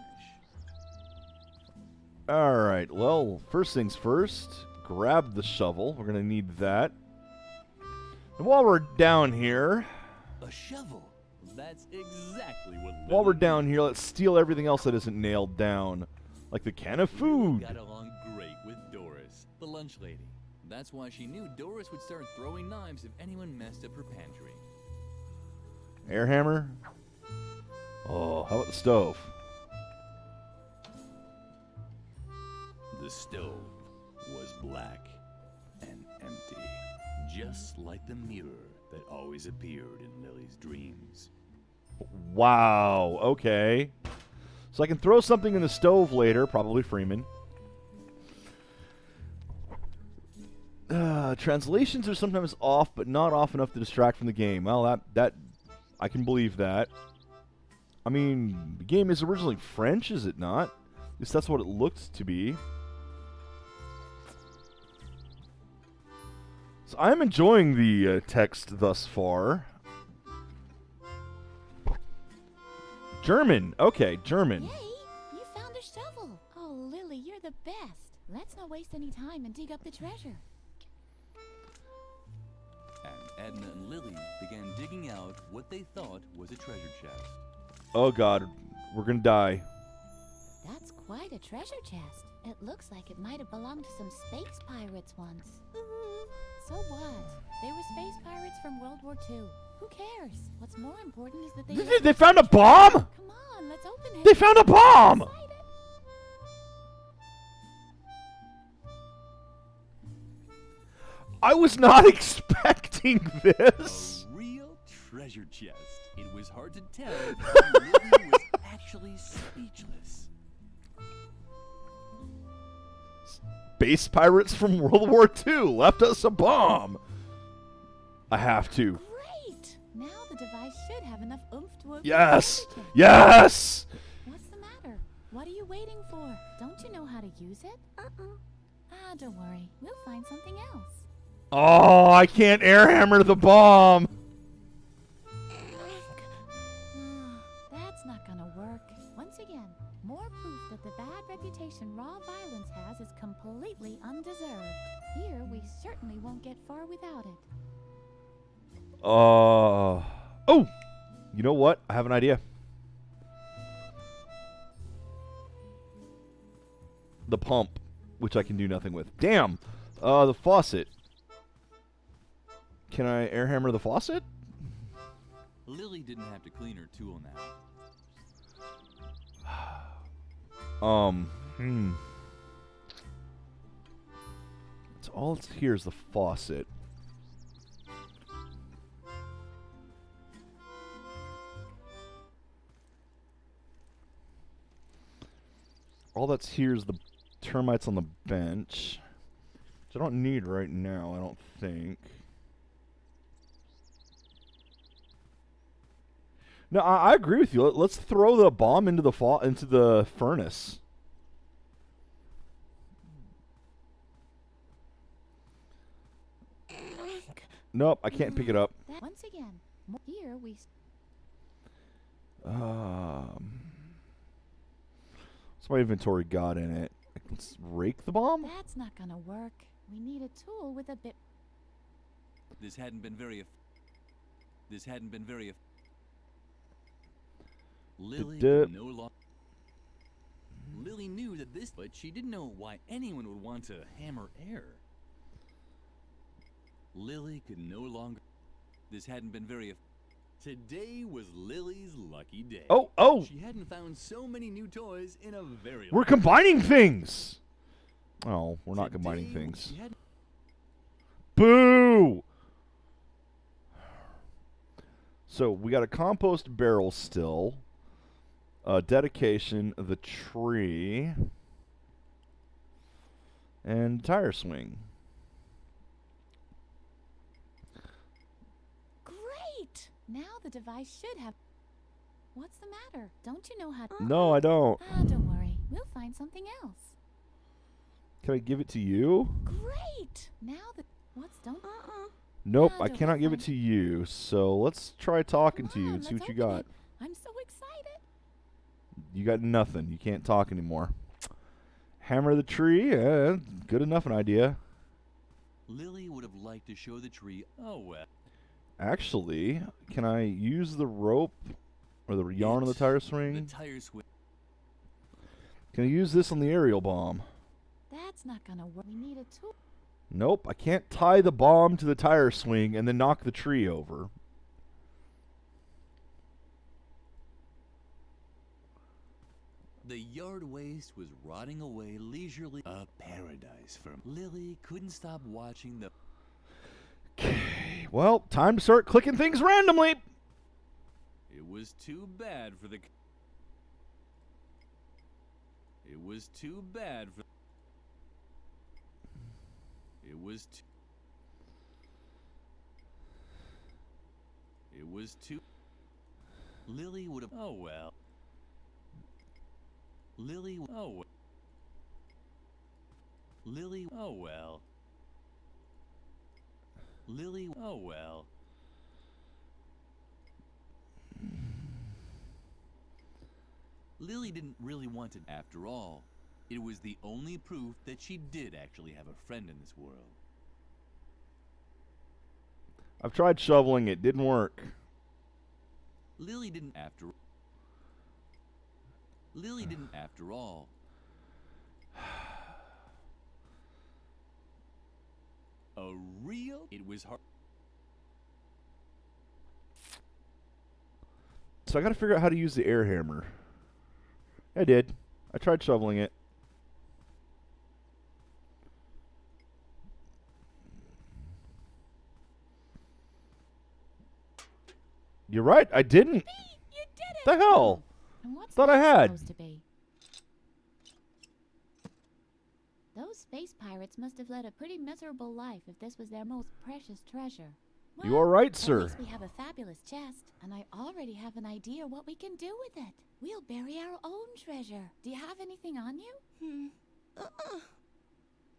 Alright, well, first things first, grab the shovel. We're going to need that. And while we're down here, A shovel. That's exactly what Lily while we're down needed. here, let's steal everything else that isn't nailed down. Like the can of Lily food. got along great with Doris, the lunch lady. That's why she knew Doris would start throwing knives if anyone messed up her pantry. Air hammer. Oh, how about the stove? The stove was black and empty, just like the mirror that always appeared in Lily's dreams. Wow, okay. So I can throw something in the stove later, probably Freeman. Translations are sometimes off, but not off enough to distract from the game. Well, that I can believe that. I mean, the game is originally French, is it not? At least that's what it looked to be. So I'm enjoying the text thus far. German. Okay, German. Yay! You found a shovel. Oh, Lily, you're the best. Let's not waste any time and dig up the treasure. And Edna and Lily began digging out what they thought was a treasure chest. Oh god, we're gonna die. That's quite a treasure chest. It looks like it might have belonged to some space pirates once. So what? They were space pirates from World War II. Who cares? What's more important is that they... They found a bomb? Come on, let's open it. They found a bomb! Excited. I was not expecting this. A real treasure chest. It was hard to tell if Lily was actually speechless. Space pirates from World War II left us a bomb. I have to. Great! Now the device should have enough oomph to open Yes! the treasure chest. Yes! What's the matter? What are you waiting for? Don't you know how to use it? Ah, don't worry. We'll find something else. Oh, I can't air hammer the bomb. That's not gonna work. Once again, more proof that the bad reputation raw violence has is completely undeserved. Here, we certainly won't get far without it. Oh, you know what? I have an idea. The pump, which I can do nothing with. Damn. The faucet. Can I air hammer the faucet? Lily didn't have to clean her tool now. It's all it's here is the faucet. All that's here is the termites on the bench, which I don't need right now, I don't think. No, I agree with you. Let's throw the bomb into the furnace. Nope, I can't pick it up. Once again, here we. What's my inventory got in it? Let's rake the bomb? That's not gonna work. We need a tool with a bit. This hadn't been very. Lily no longer. Lily knew that this, but she didn't know why anyone would want to hammer air. Lily could no longer. This hadn't been very. Today was Lily's lucky day. Oh! She hadn't found so many new toys in a very. We're combining things. Oh, we're not combining things. Boo! So we got a compost barrel still. Dedication, the tree, and tire swing. Great! Now the device should have. What's the matter? Don't you know how to. No, I don't. Don't worry. We'll find something else. Can I give it to you? Great! Now the. What's don't. Nope, I don't cannot give it find- to you. So let's try talking to you Come and on, see let's what you open got. it. I'm so excited. You got nothing. You can't talk anymore. Hammer the tree. Good enough an idea. Lily would have liked to show the tree. Oh well. Actually, can I use the rope or the yarn on the tire The swing? tire swing. Can I use this on the aerial bomb? That's not gonna work. We need a tool. Nope, I can't tie the bomb to the tire swing and then knock the tree over. The yard waste was rotting away leisurely. A paradise for Lily couldn't stop watching the. Okay, well, time to start clicking things randomly. It was too bad for the. It was too bad for. It was too. It was too. Lily would have. Oh well. Lily. Oh well. Lily. Oh well. Lily. Oh well. Lily didn't really want it after all. It was the only proof that she did actually have a friend in this world. I've tried shoveling it, didn't work. Lily didn't after all. A real. It was hard. So I gotta figure out how to use the air hammer. I did. I tried shoveling it. You're right, I didn't. You did it! The hell? And what's Thought I that had. supposed to be? Those space pirates must have led a pretty miserable life if this was their most precious treasure. You are right, At sir. least we have a fabulous chest, and I already have an idea what we can do with it. We'll bury our own treasure. Do you have anything on you?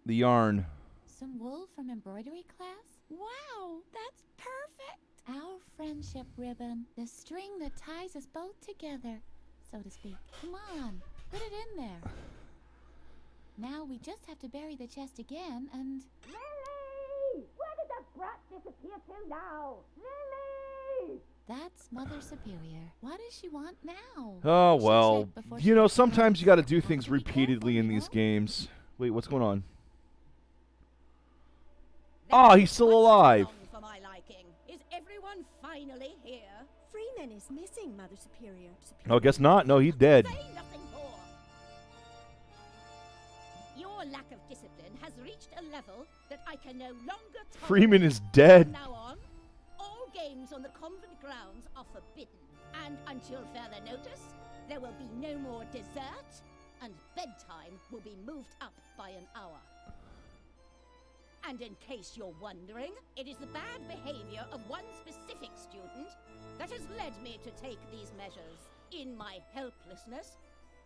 The yarn. Some wool from embroidery class? Wow, that's perfect! Our friendship ribbon. The string that ties us both together, so to speak. Come on, put it in there. Now we just have to bury the chest again and... Lily! Where did that brat disappear to now? Lily! That's Mother Superior. What does she want now? Oh, She well. checked before You she know, left the sometimes house. you gotta do Have things to be careful, repeatedly in you these know? games. Wait, what's going on? That Ah, is he's still quite alive. long for my liking. Is everyone finally here? Freeman is missing, Mother Superior. Oh, guess not. No, he's dead. Say nothing more. Your lack of discipline has reached a level that I can no longer tolerate. Freeman is From dead. now on, all games on the convent grounds are forbidden. And until further notice, there will be no more dessert, and bedtime will be moved up by an hour. And in case you're wondering, it is the bad behavior of one specific student that has led me to take these measures. In my helplessness,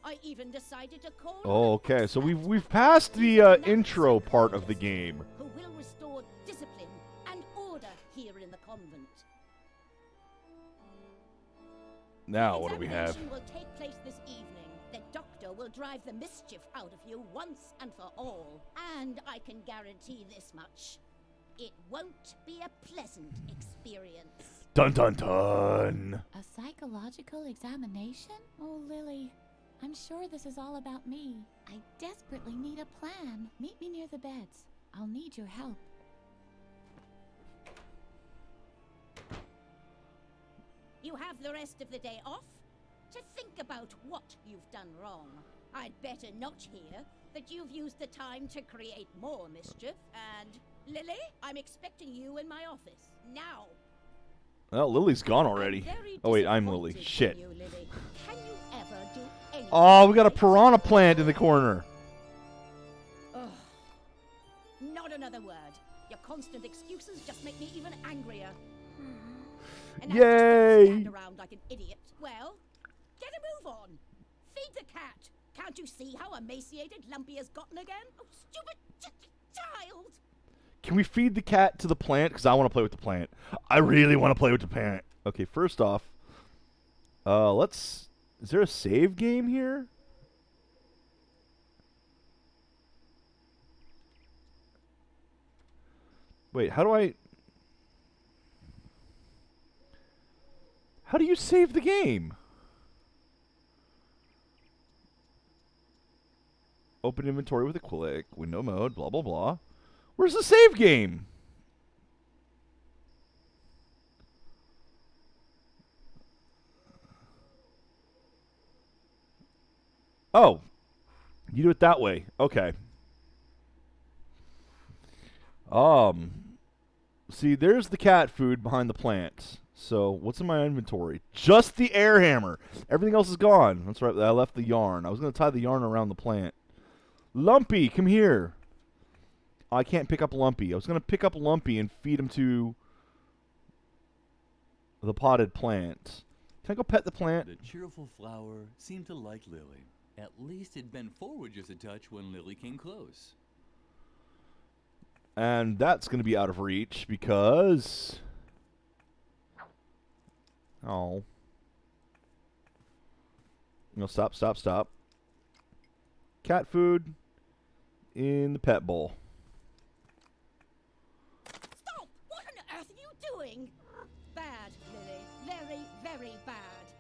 I even decided to call. Oh, okay, so we've passed the intro part of the game. Who will restore discipline and order here in the convent. Now, what do we have? Examination will take place this evening. The doctor will drive the mischief out of you once and for all. And I can guarantee this much. It won't be a pleasant experience. Dun dun dun. A psychological examination? Oh, Lily, I'm sure this is all about me. I desperately need a plan. Meet me near the beds. I'll need your help. You have the rest of the day off to think about what you've done wrong. I'd better not hear that you've used the time to create more mischief. And, Lily, I'm expecting you in my office. Now. Well, Lily's gone already. Very Oh, wait, I'm disappointed Lily. in Shit. you, Lily. Can you ever do anything Oh, we got a right? piranha plant in the corner. Ugh. Not another word. Your constant excuses just make me even angrier. And now just Yay! don't stand around like an idiot. Well, get a move on. Feed the cat. Can't you see how emaciated Lumpy has gotten again? Oh, stupid child! Can we feed the cat to the plant? Because I want to play with the plant. I really want to play with the plant. Okay, first off, let's... Is there a save game here? Wait, how do I... How do you save the game? Open inventory with a click, window mode, blah, blah, blah. Where's the save game? Oh, you do it that way. Okay. See, there's the cat food behind the plants. So, what's in my inventory? Just the air hammer. Everything else is gone. That's right, I left the yarn. I was going to tie the yarn around the plant. Lumpy, come here. I can't pick up Lumpy. I was going to pick up Lumpy and feed him to the potted plant. Can I go pet the plant? The cheerful flower seemed to like Lily. At least it bent forward just a touch when Lily came close. And that's going to be out of reach because... Oh. No, stop, stop, stop. Cat food in the pet bowl. Stop! What on earth are you doing? Bad, Lily. Very, very bad.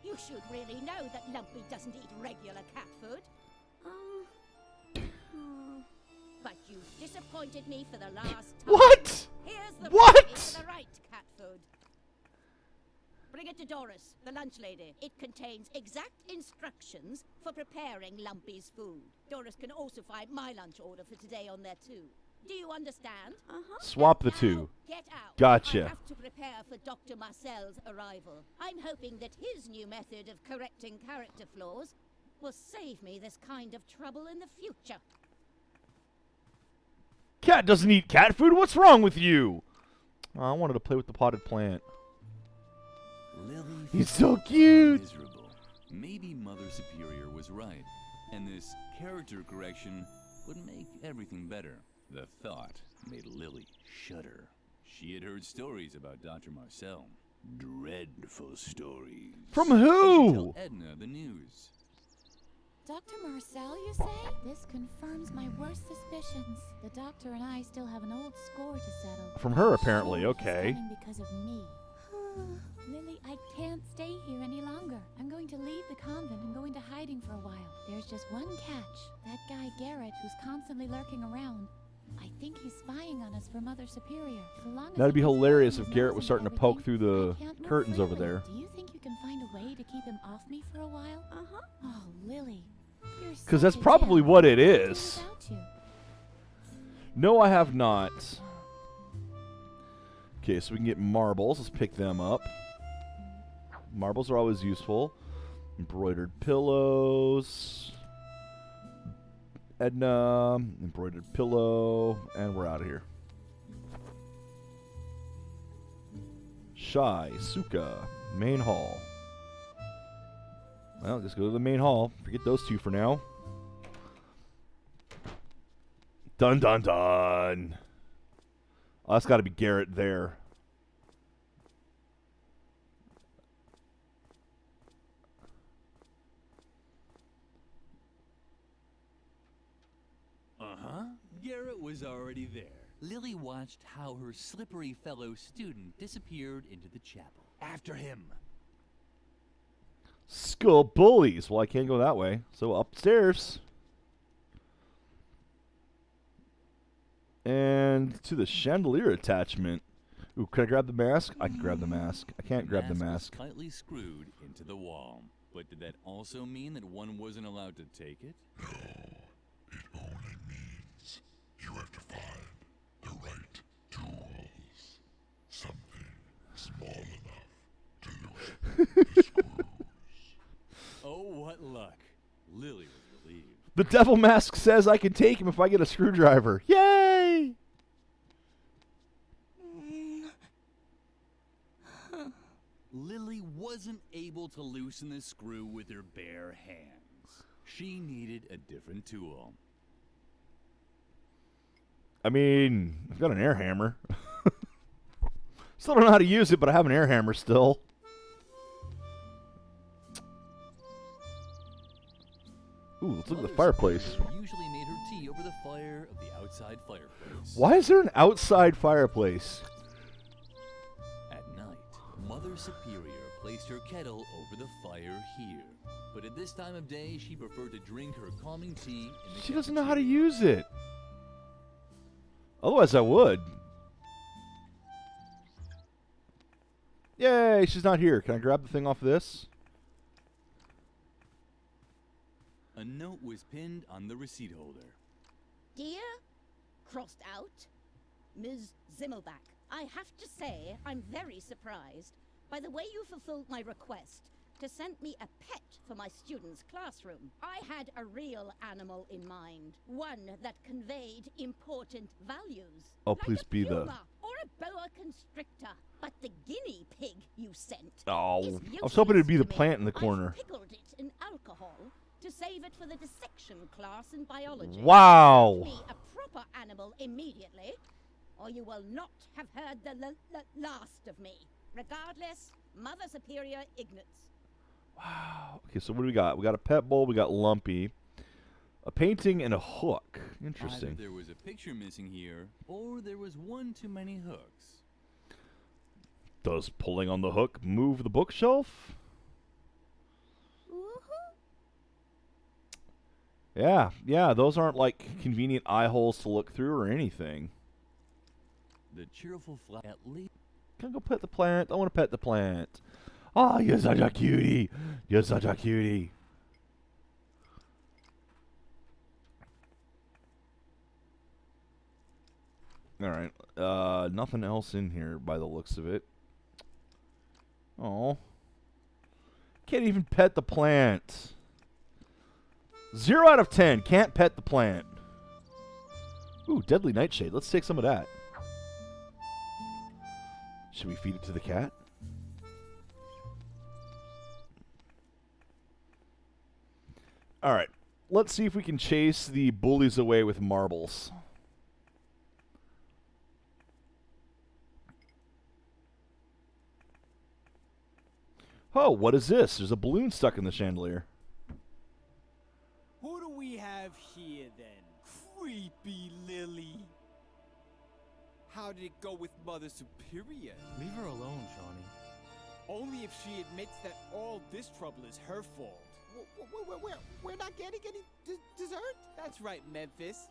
You should really know that Lumpy doesn't eat regular cat food. But you've disappointed me for the last time. What? Here's the What? recipe for the right cat food. Bring it to Doris, the lunch lady. It contains exact instructions for preparing Lumpy's food. Doris can also find my lunch order for today on there too. Do you understand? Swap the Now, two. get out. Gotcha. I have to prepare for Dr. Marcel's arrival. I'm hoping that his new method of correcting character flaws will save me this kind of trouble in the future. Cat doesn't eat cat food? What's wrong with you? Oh, I wanted to play with the potted plant. Lily He's so felt cute. miserable. Maybe Mother Superior was right, and this character correction would make everything better. The thought made Lily shudder. She had heard stories about Dr. Marcel. Dreadful stories. From She should who? tell Edna the news. Dr. Marcel, you say? This confirms my worst suspicions. The doctor and I still have an old score to settle. From her, apparently. Sure, he's Okay. coming because of me. Lily, I can't stay here any longer. I'm going to leave the convent and go into hiding for a while. There's just one catch. That guy Garrett, who's constantly lurking around. I think he's spying on us for Mother Superior. So long as That'd be he keeps hilarious wearing if his Garrett nose was into starting to poke everything, through the I can't move curtains over freely. there. Do you think you can find a way to keep him off me for a while? Oh, Lily. Because that's probably what it is. No, I have not. Okay, so we can get marbles. Let's pick them up. Marbles are always useful. Embroidered pillows. Edna, embroidered pillow, and we're out of here. Shy, Suka, main hall. Well, just go to the main hall. Forget those two for now. Dun dun dun. Oh, that's got to be Garrett there. Uh-huh. Garrett was already there. Lily watched how her slippery fellow student disappeared into the chapel. After him. School bullies. Well, I can't go that way. So upstairs. And to the chandelier attachment. Ooh, can I grab the mask? I can grab the mask. I can't grab the mask. Was tightly screwed into the wall. But did that also mean that one wasn't allowed to take it? No, it only means you have to find the right tools. Something small enough to loosen the screws. Oh, what luck. Lily was relieved. The devil mask says I can take him if I get a screwdriver. Yay! Lily wasn't able to loosen the screw with her bare hands. She needed a different tool. I mean, I've got an air hammer. Still don't know how to use it, but I have an air hammer still. Ooh, let's look at the fireplace. Usually made her tea over the fire of the outside fireplace. Why is there an outside fireplace? At night, Mother Superior placed her kettle over the fire here. But at this time of day, she preferred to drink her calming tea in the She doesn't know how to cafeteria. use it. Otherwise, I would. Yay, she's not here. Can I grab the thing off this? A note was pinned on the receipt holder. Dear, crossed out, Ms. Zimmelbach, I have to say I'm very surprised by the way you fulfilled my request to send me a pet for my students' classroom. I had a real animal in mind, one that conveyed important values. Oh, like please a be the... puma or a boa constrictor. But the guinea pig you sent Oh, is I was hoping it'd be the useless to me. plant in the corner. I've pickled it in alcohol to save it for the dissection class in biology. Wow. Send me a proper animal immediately, or you will not have heard the last of me. Regardless, Mother Superior Ignatz. Wow. Okay, so what do we got? We got a pet bowl. We got Lumpy. A painting and a hook. Interesting. Either there was a picture missing here, or there was one too many hooks. Does pulling on the hook move the bookshelf? Yeah, those aren't like convenient eye holes to look through or anything. The cheerful flat at least. Can I go pet the plant? I want to pet the plant. Oh, you're such a cutie. You're such a cutie. Alright, nothing else in here by the looks of it. Oh. Can't even pet the plant. 0 out of 10. Can't pet the plant. Ooh, deadly nightshade. Let's take some of that. Should we feed it to the cat? Alright. Let's see if we can chase the bullies away with marbles. Oh, what is this? There's a balloon stuck in the chandelier. Who do we have here then? Creepy Lily. How did it go with Mother Superior? Leave her alone, Shawnee. Only if she admits that all this trouble is her fault. We're not getting any dessert? That's right, Memphis.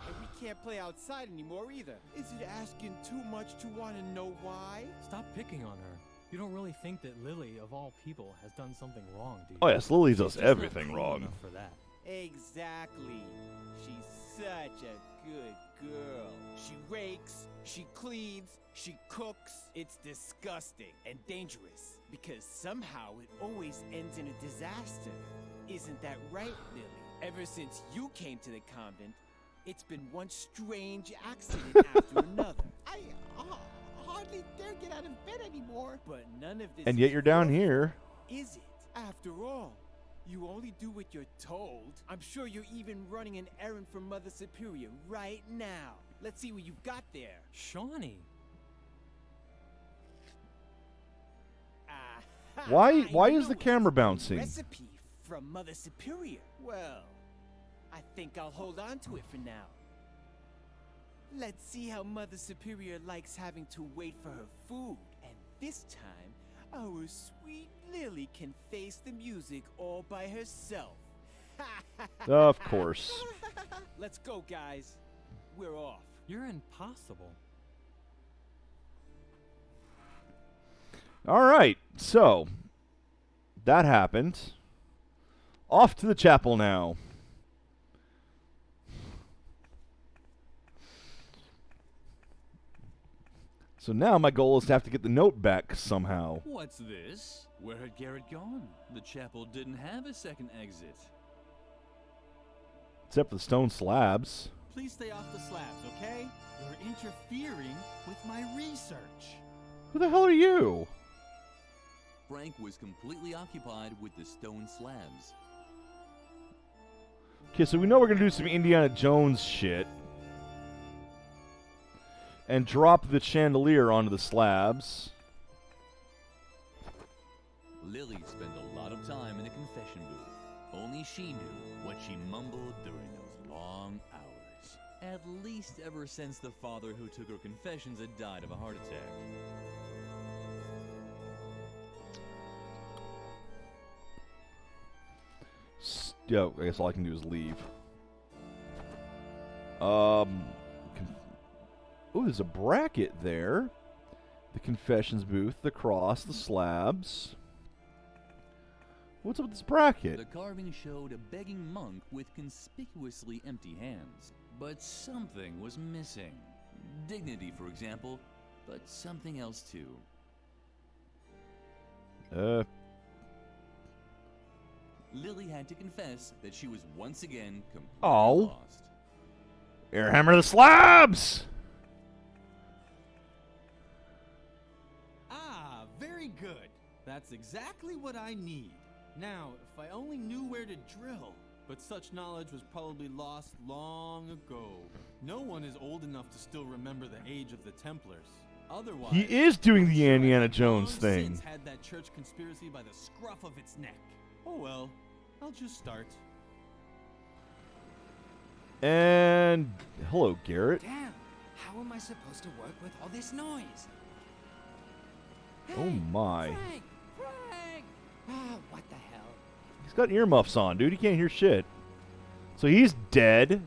And we can't play outside anymore either. Is it asking too much to want to know why? Stop picking on her. You don't really think that Lily, of all people, has done something wrong, do you? Oh yes, Lily does She's just everything not cool wrong. enough for that. Exactly. She's such a good girl. She rakes, she cleans, she cooks. It's disgusting and dangerous because somehow it always ends in a disaster. Isn't that right, Lily? Ever since you came to the convent, it's been one strange accident after another. hardly dare get out of bed anymore. But none of this And yet is you're down your here. fault, is it? After all, you only do what you're told. I'm sure you're even running an errand for Mother Superior right now. Let's see what you've got there. Shawnee. Why I is know the it. camera bouncing? Recipe from Mother Superior. Well, I think I'll hold on to it for now. Let's see how Mother Superior likes having to wait for her food. And this time, our sweet Lily can face the music all by herself. Of course. Let's go, guys. We're off. You're impossible. All right, so that happened. Off to the chapel now. So now my goal is to have to get the note back somehow. What's this? Where had Garrett gone? The chapel didn't have a second exit. Except for the stone slabs. Please stay off the slabs, okay? You're interfering with my research. Who the hell are you? Frank was completely occupied with the stone slabs. Okay, so we know we're going to do some Indiana Jones shit. And drop the chandelier onto the slabs. Lily spent a lot of time in the confession booth. Only she knew what she mumbled during those long hours. At least ever since the father who took her confessions had died of a heart attack. Yeah, I guess all I can do is leave. Oh, there's a bracket there. The confessions booth, the cross, the slabs. What's up with this bracket? The carving showed a begging monk with conspicuously empty hands. But something was missing. Dignity, for example, but something else too. Lily had to confess that she was once again completely lost. Airhammer the slabs! Ah, very good. That's exactly what I need. Now, if I only knew where to drill. But such knowledge was probably lost long ago. No one is old enough to still remember the age of the Templars. Otherwise, He is doing the I'm sure Indiana I'd Jones long thing. since had that church conspiracy by the scruff of its neck. Oh well, I'll just start. And hello, Garrett. Damn, how am I supposed to work with all this noise? Oh my. Frank! Frank! Ah, what the hell? He's got earmuffs on, dude. He can't hear shit. So he's dead.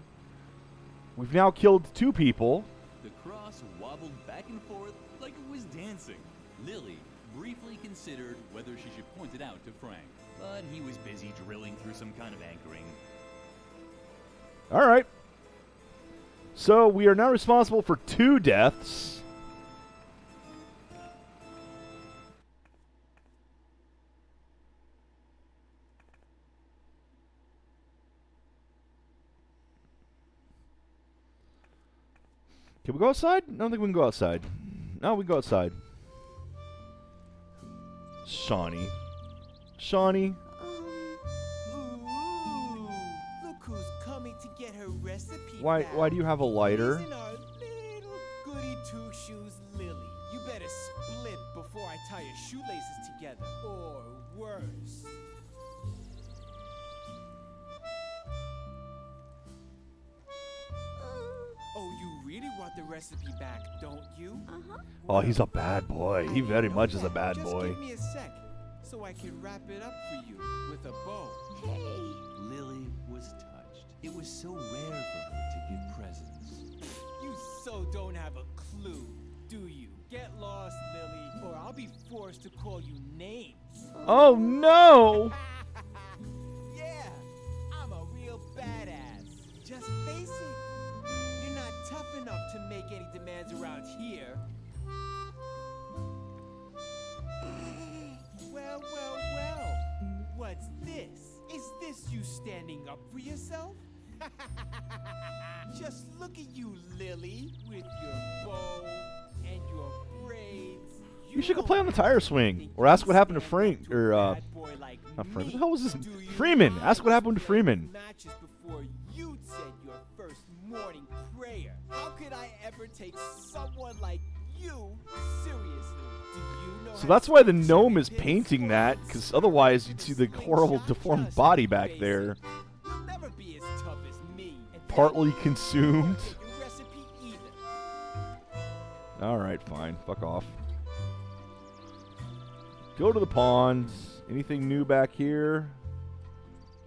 We've now killed 2 people. The cross wobbled back and forth like it was dancing. Lily briefly considered whether she should point it out to Frank, but he was busy drilling through some kind of anchoring. All right. So we are now responsible for 2 deaths. Can we go outside? I don't think we can go outside. No, we can go outside. Shawnee. Shawnee. Ooh, look who's coming to get her recipe Why do you have a lighter? Isn't our little goody two-shoes Lily? You better split before I tie your shoelaces together, or worse. Oh, you really want the recipe back, don't you? Oh, he's a bad boy. He very much is a bad Just boy. give me a sec, so I can wrap it up for you with a bow. Lily was touched. It was so rare for her to give presents. You so don't have a clue, do you? Get lost, Lily, or I'll be forced to call you names. Oh no! Yeah, I'm a real badass. Just face it. You're not tough enough to make any demands around here. Well, well, well. What's this? Is this you standing up for yourself? Just look at you, Lily, with your bow and your You should go play on the tire swing, or ask what happened to Frank, or not Frank. What the hell was this? Freeman. Ask what happened to Freeman. Not just before you said your first morning prayer. How could I ever take someone like you seriously? Do you know? So that's why the gnome is painting that, because otherwise you'd see the horrible deformed body back there. You'll never be as tough as me. Partly consumed. Alright, fine. Fuck off. Go to the ponds. Anything new back here?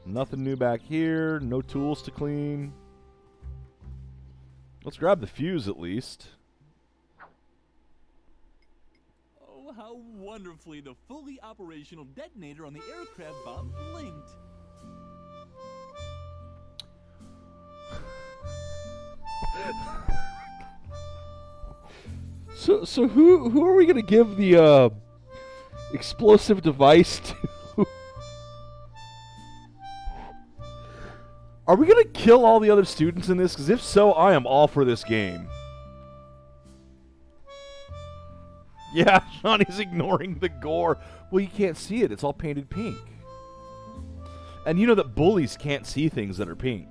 Nothing new back here. No tools to clean. Let's grab the fuse at least. Oh, how wonderfully the fully operational detonator on the aircraft bomb blinked. So who are we gonna give the explosive device to? Are we gonna kill all the other students in this? Because if so, I am all for this game. Yeah, Johnny's ignoring the gore. Well, you can't see it. It's all painted pink. And you know that bullies can't see things that are pink.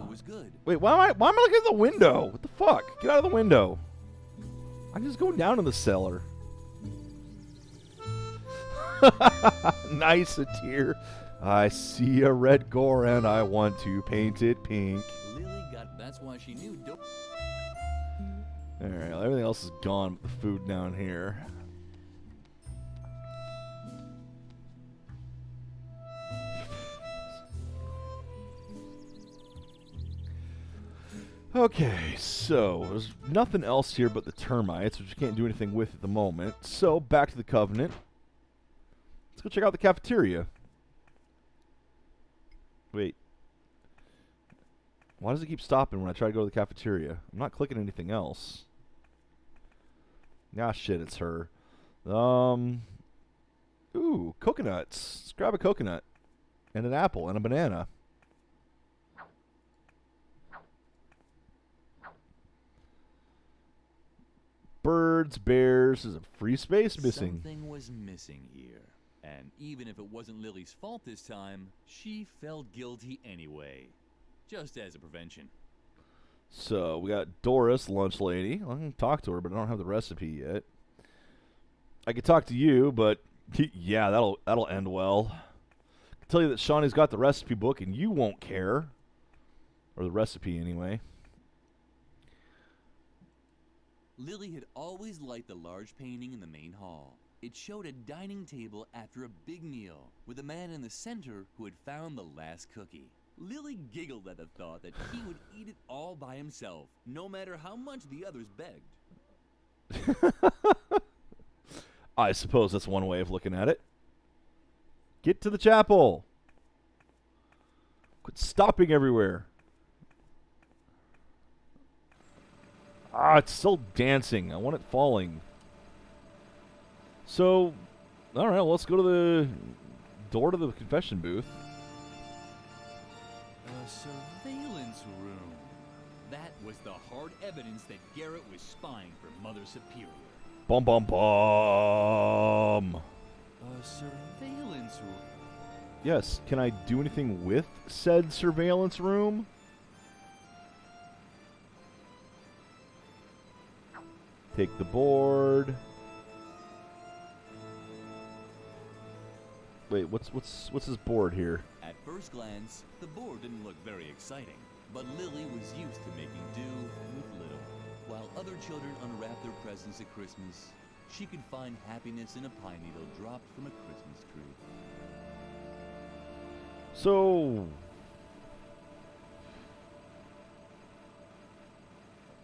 Was good. Wait, why am I looking at the window? What the fuck? Get out of the window. I'm just going down in the cellar. Nice, a tear. I see a red gore and I want to paint it pink. Lily got that's why she knew. Alright, everything else is gone but the food down here. Okay, so there's nothing else here but the termites, which you can't do anything with at the moment. So, back to the Covenant. Let's go check out the cafeteria. Wait. Why does it keep stopping when I try to go to the cafeteria? I'm not clicking anything else. Ah, shit, it's her. Ooh, coconuts. Let's grab a coconut. And an apple and a banana. Birds, bears, there's a free space missing. Something was missing here. And even if it wasn't Lily's fault this time, she felt guilty anyway. Just as a prevention. So, we got Doris, lunch lady. I can talk to her, but I don't have the recipe yet. I could talk to you, but yeah, that'll end well. I can tell you that Shawnee's got the recipe book, and you won't care. Or the recipe, anyway. Lily had always liked the large painting in the main hall. It showed a dining table after a big meal, with a man in the center who had found the last cookie. Lily giggled at the thought that he would eat it all by himself, no matter how much the others begged. I suppose that's one way of looking at it. Get to the chapel. Quit stopping everywhere. Ah, it's still dancing. I want it falling. So, alright, well, let's go to the door to the confession booth. A surveillance room. That was the hard evidence that Garrett was spying for Mother Superior. Bum bum bum. A surveillance room. Yes, can I do anything with said surveillance room? Take the board. Wait, what's his board here? At first glance, the board didn't look very exciting, but Lily was used to making do with little. While other children unwrapped their presents at Christmas, she could find happiness in a pine needle dropped from a Christmas tree. So,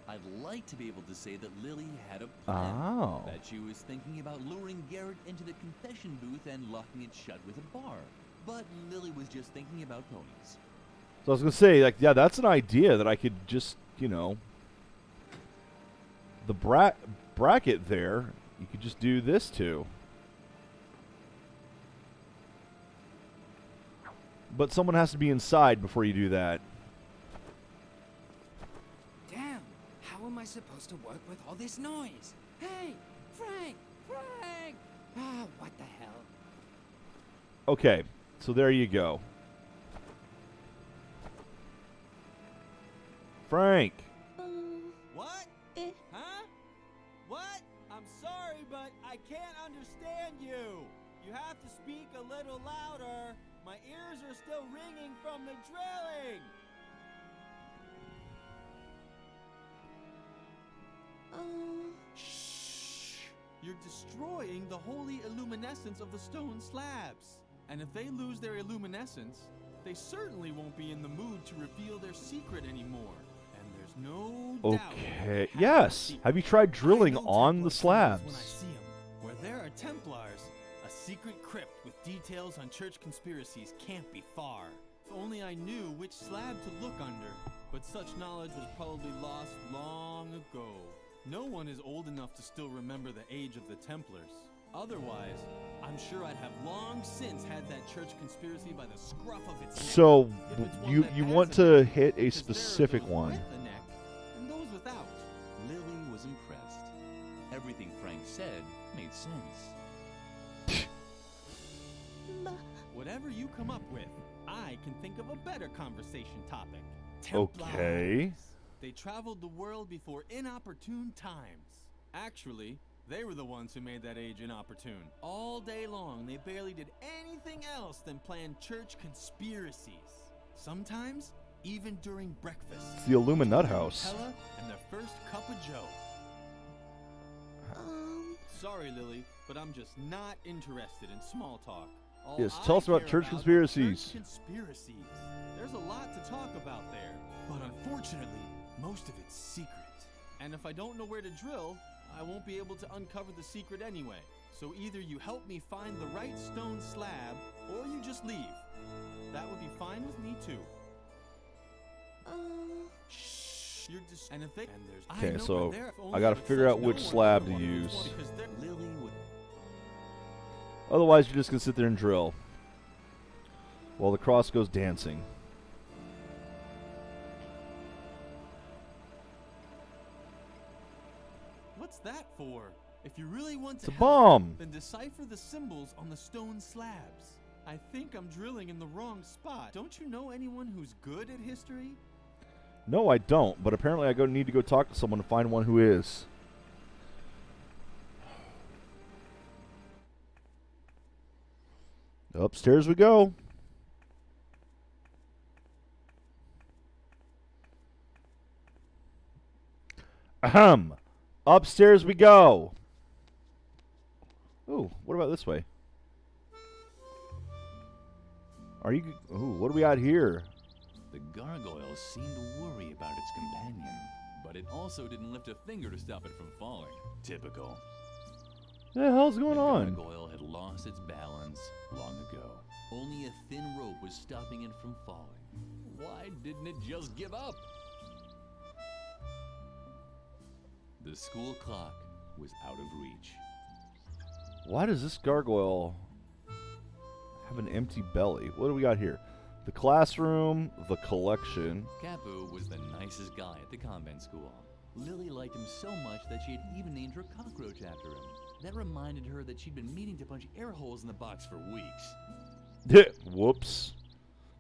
I'd like to be able to say that Lily had a plan. Oh. That she was thinking about luring Garrett into the confession booth and locking it shut with a bar. But Lily was just thinking about ponies. So I was going to say, like, yeah, that's an idea that I could just, you know, the bracket there, you could just do this too. But someone has to be inside before you do that. Damn, how am I supposed to work with all this noise? Hey, Frank! Frank! Ah, what the hell? Okay, so there you go. Frank! What? Huh? What? I'm sorry, but I can't understand you. You have to speak a little louder. My ears are still ringing from the drilling. Shh! You're destroying the holy illuminescence of the stone slabs. And if they lose their illuminescence, they certainly won't be in the mood to reveal their secret anymore. And there's no doubt. Okay, yes! Have you tried drilling on the slabs? When I see 'em. Where there are Templars, a secret crypt with details on church conspiracies can't be far. If only I knew which slab to look under. But such knowledge was probably lost long ago. No one is old enough to still remember the age of the Templars. Otherwise, I'm sure I'd have long since had that church conspiracy by the scruff of its neck. So, If it's one you that want has a to neck, hit a because there are specific those one. with a neck and those without. Lily was impressed. Everything Frank said made sense. Whatever you come up with, I can think of a better conversation topic. Templars. Okay. They traveled the world before inopportune times. Actually, they were the ones who made that age inopportune. All day long, they barely did anything else than plan church conspiracies. Sometimes, even during breakfast. It's the Illuminut House. Nutella and their first cup of joe. Sorry, Lily, but I'm just not interested in small talk. All Yes, I tell us about care church are conspiracies. Church conspiracies. There's a lot to talk about there, but unfortunately, most of it's secret. And if I don't know where to drill, I won't be able to uncover the secret anyway. So either you help me find the right stone slab, or you just leave. That would be fine with me too. Shh. You're just and if they and there's Okay, I know so where they're- if I only gotta with figure such out no which one slab ever to wanted use. one because they're- Lily would. Otherwise, you're just going to sit there and drill. While the cross goes dancing. What's that for? If you really want It's to a help, bomb. then decipher the symbols on the stone slabs. I think I'm drilling in the wrong spot. Don't you know anyone who's good at history? No, I don't, but apparently I need to go talk to someone to find one who is. Upstairs we go. Ahem. Upstairs we go. Ooh, what about this way? Are you... Ooh, what do we got here? The gargoyle seemed to worry about its companion, but it also didn't lift a finger to stop it from falling. Typical. What the hell's going on? The gargoyle had lost its balance long ago. Only a thin rope was stopping it from falling. Why didn't it just give up? The school clock was out of reach. Why does this gargoyle have an empty belly? What do we got here? The classroom, the collection. Capu was the nicest guy at the convent school. Lily liked him so much that she had even named her cockroach after him. That reminded her that she'd been meaning to punch air holes in the box for weeks. Whoops.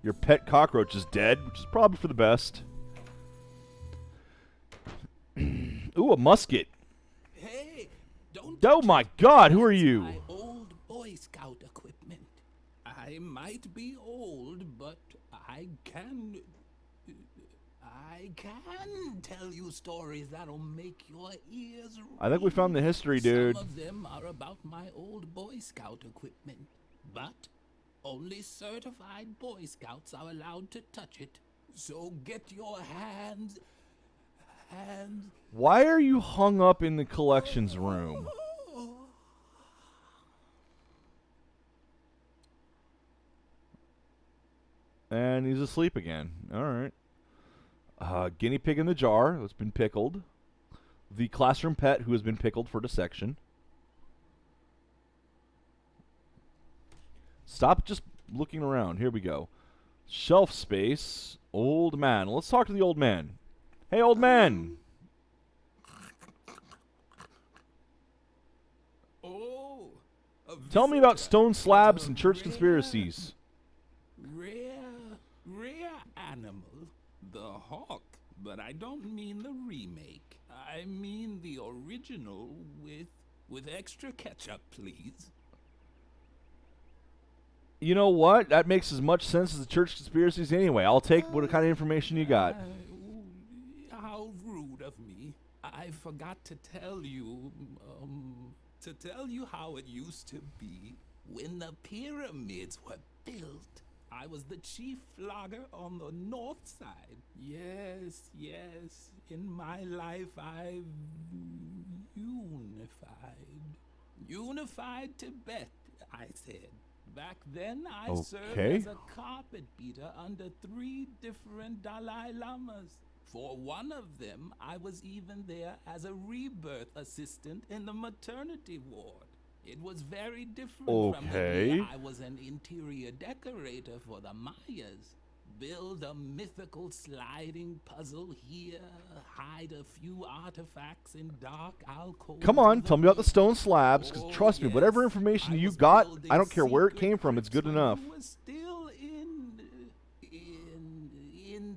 Your pet cockroach is dead, which is probably for the best. Ooh, a musket. Hey, don't. Oh my God, who are That's you? my old Boy Scout equipment. I might be old, but I can tell you stories that'll make your ears ring. I think we found the history, dude. Some of them are about my old Boy Scout equipment, but only certified Boy Scouts are allowed to touch it. So get your hands. Why are you hung up in the collections room? And he's asleep again. Alright. Guinea pig in the jar that's been pickled. The classroom pet who has been pickled for dissection. Stop just looking around. Here we go. Shelf space. Old man. Let's talk to the old man. Hey, old man. Oh, a Tell me about visitor. stone slabs and church Rare- conspiracies. Rare animal. The hawk. But I don't mean the remake. I mean the original with extra ketchup, please. You know what? That makes as much sense as the church conspiracies anyway. I'll take what kind of information you got. How rude of me. I forgot to tell you, how it used to be. When the pyramids were built, I was the chief flogger on the north side. Yes, in my life I've unified Tibet, I said. Back then, I served as a carpet beater under 3 different Dalai Lamas. For one of them, I was even there as a rebirth assistant in the maternity ward. It was very different from the way I was an interior decorator for the Mayas. Build a mythical sliding puzzle here, hide a few artifacts in dark alcoves. Come on, tell me about the stone slabs, because trust me, whatever information you got, I don't care where it came from, it's good enough. Was still in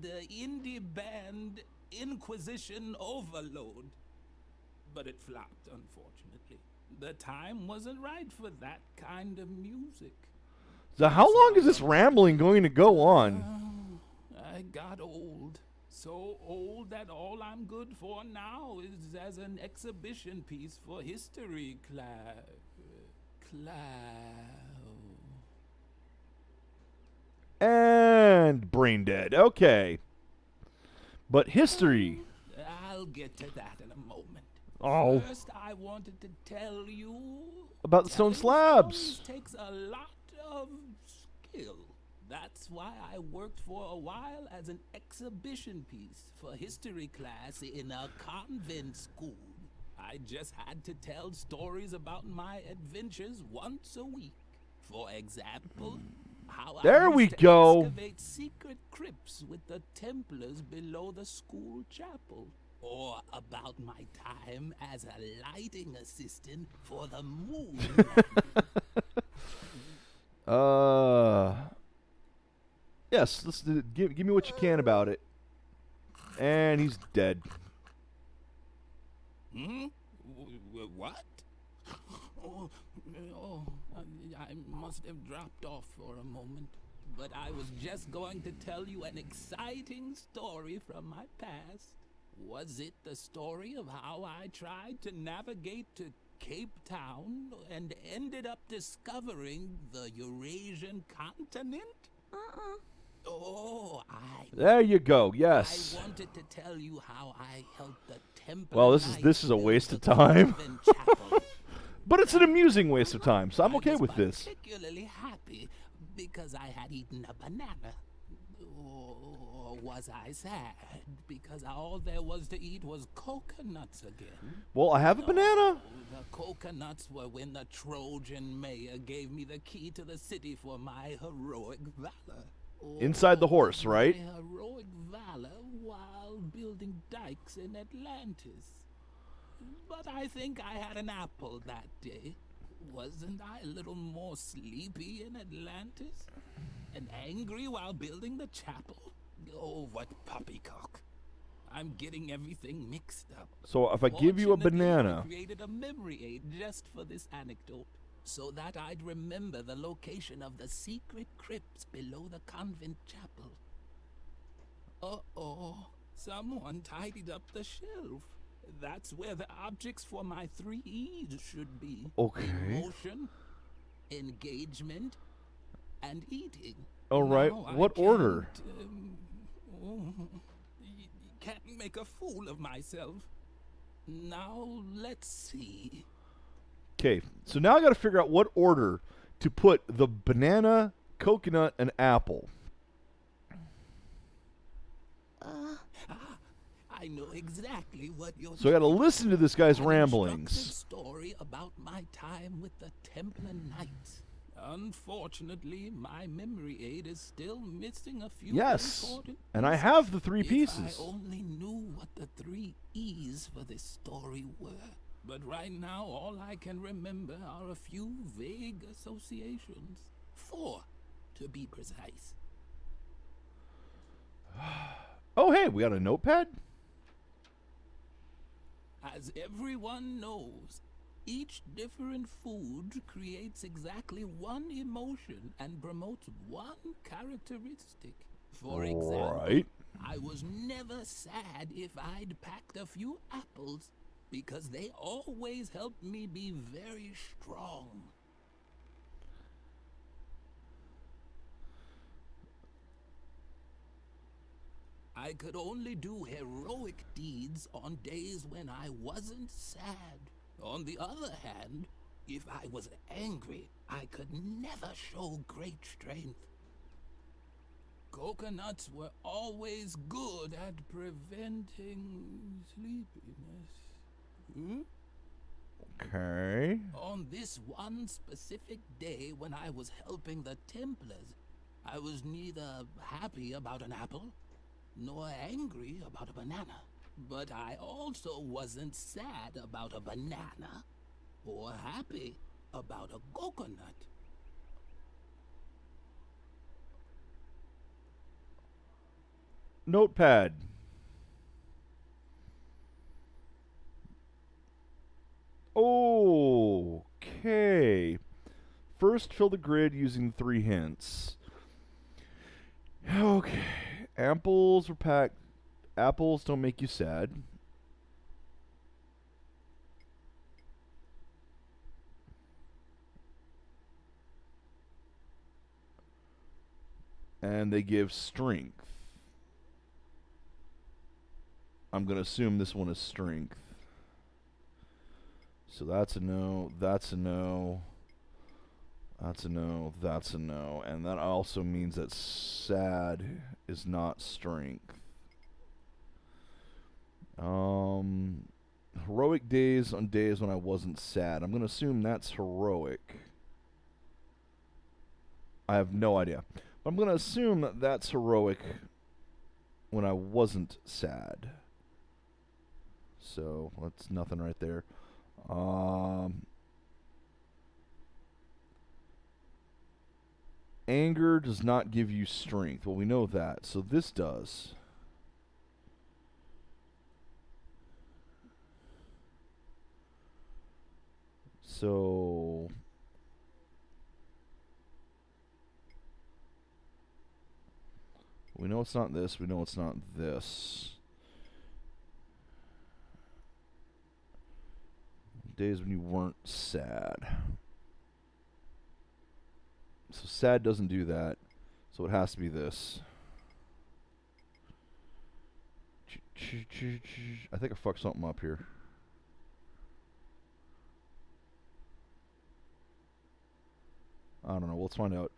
the indie band Inquisition Overload. But it flopped, unfortunately. The time wasn't right for that kind of music. So how long is this rambling going to go on? I got old. So old that all I'm good for now is as an exhibition piece for history class. And brain dead. Okay. But history. I'll get to that in a moment. Oh. First, I wanted to tell you About the stone slabs. Stories takes a lot of skill. That's why I worked for a while as an exhibition piece for history class in a convent school. I just had to tell stories about my adventures once a week. For example, how There I we used to go. excavate secret crypts with the Templars below the school chapel. Or about my time as a lighting assistant for the moon. Yes, let's give me what you can about it. And he's dead. What? I must have dropped off for a moment. But I was just going to tell you an exciting story from my past. Was it the story of how I tried to navigate to Cape Town and ended up discovering the Eurasian continent? Oh, There you go. Yes. I wanted to tell you how I helped the Templar Well, this is a waste of time. But it's an amusing waste of time, so I'm okay with this. Particularly happy because I had eaten a banana. Or was I sad because all there was to eat was coconuts again? Well, I have a banana. The coconuts were when the Trojan mayor gave me the key to the city for my heroic valor. Inside the horse, right? My heroic valor while building dikes in Atlantis. But I think I had an apple that day. Wasn't I a little more sleepy in Atlantis? And angry while building the chapel? Oh, what poppycock. I'm getting everything mixed up. So if I give you a Fortunately, banana, I created a memory aid just for this anecdote, so that I'd remember the location of the secret crypts below the convent chapel. Uh-oh, someone tidied up the shelf. That's where the objects for my 3 E's should be. Okay. Emotion, engagement, and eating. all right. Now I What order? Can't make a fool of myself. Now, let's see. Okay, so now I got to figure out what order to put the banana, coconut, and apple. I know exactly what you're So I got to listen to this guy's An ramblings. instructive story about my time with the Templar Knights. Unfortunately, my memory aid is still missing a few Yes, important and I pieces. have the 3 If pieces. I only knew what the 3 E's for this story were. But right now, all I can remember are a few vague associations. 4, to be precise. Oh, hey, we got a notepad? As everyone knows, each different food creates exactly one emotion and promotes one characteristic. For example, Right. I was never sad if I'd packed a few apples because they always helped me be very strong. I could only do heroic deeds on days when I wasn't sad. On the other hand, if I was angry, I could never show great strength. Coconuts were always good at preventing sleepiness. Okay. On this one specific day when I was helping the Templars, I was neither happy about an apple nor angry about a banana. But I also wasn't sad about a banana or happy about a coconut. Notepad. Okay. First, fill the grid using 3 hints. Okay. Apples were packed. Apples don't make you sad. And they give strength. I'm going to assume this one is strength. So that's a no, that's a no, that's a no, that's a no. And that also means that sad is not strength. Heroic days on days when I wasn't sad. I'm going to assume that's heroic. I have no idea. But I'm going to assume that that's heroic when I wasn't sad. So that's nothing right there. Anger does not give you strength. Well, we know that. So this does. So we know it's not this. We know it's not this. Days when you weren't sad. So sad doesn't do that. So it has to be this. I think I fucked something up here. I don't know. Let's find out.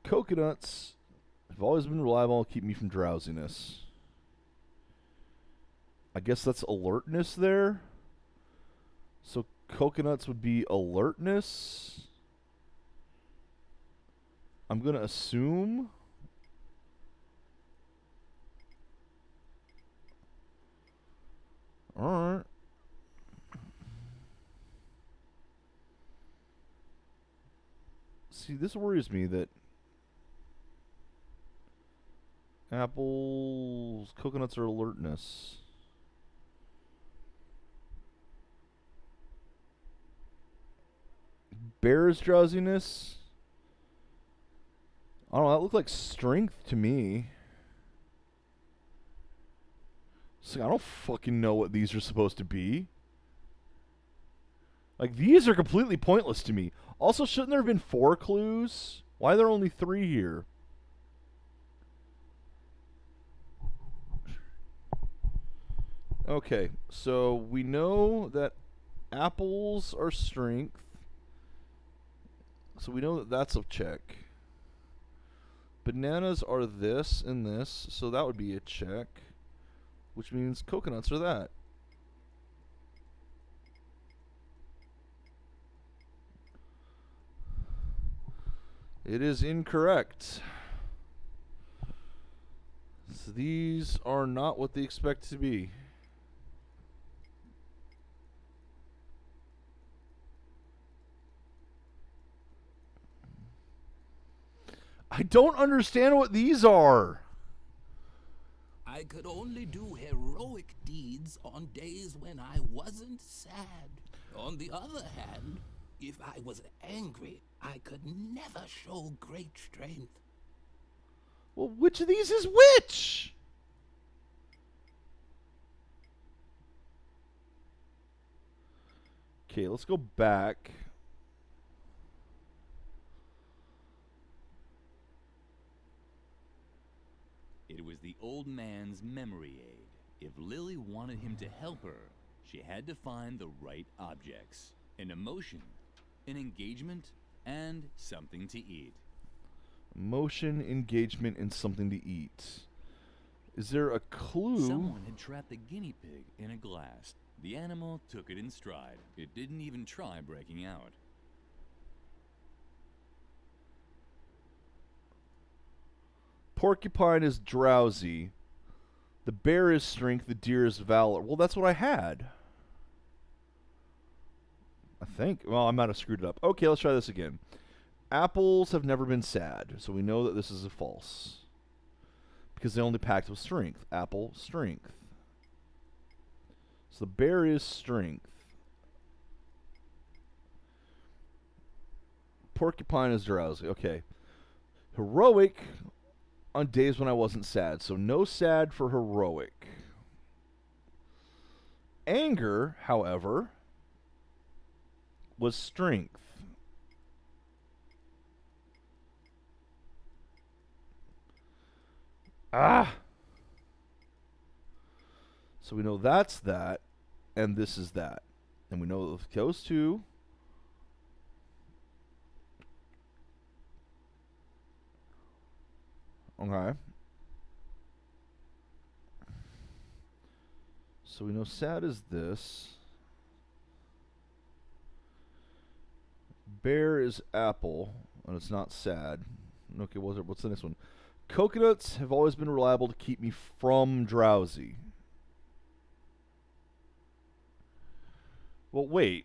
Coconuts have always been reliable to keep me from drowsiness. I guess that's alertness there. So coconuts would be alertness. I'm going to assume. Alright. See, this worries me that apples, coconuts are alertness. Bear's drowsiness. I don't know, that looked like strength to me. So I don't fucking know what these are supposed to be. Like, these are completely pointless to me. Also, shouldn't there have been 4 clues? Why are there only 3 here? Okay, so we know that apples are strength. So we know that that's a check. Bananas are this and this, so that would be a check. Which means coconuts are that. It is incorrect. So these are not what they expect to be. I don't understand what these are. I could only do heroic deeds on days when I wasn't sad. On the other hand, if I was angry, I could never show great strength. Well, which of these is which? Okay, let's go back. It was the old man's memory aid. If Lily wanted him to help her, she had to find the right objects. An emotion, an engagement, and something to eat. Emotion, engagement, and something to eat. Is there a clue? Someone had trapped the guinea pig in a glass. The animal took it in stride. It didn't even try breaking out. Porcupine is drowsy. The bear is strength. The deer is valor. Well, that's what I had. I think. Well, I might have screwed it up. Okay, let's try this again. Apples have never been sad, so we know that this is a false. Because they only packed with strength. Apple, strength. So the bear is strength. Porcupine is drowsy. Okay. Heroic on days when I wasn't sad. So no sad for heroic. Anger, however, was strength. Ah! So we know that's that, and this is that. And we know that those two. Okay. So we know sad is this. Bear is apple, and it's not sad. Okay, what's the next one? Coconuts have always been reliable to keep me from drowsy. Well, wait.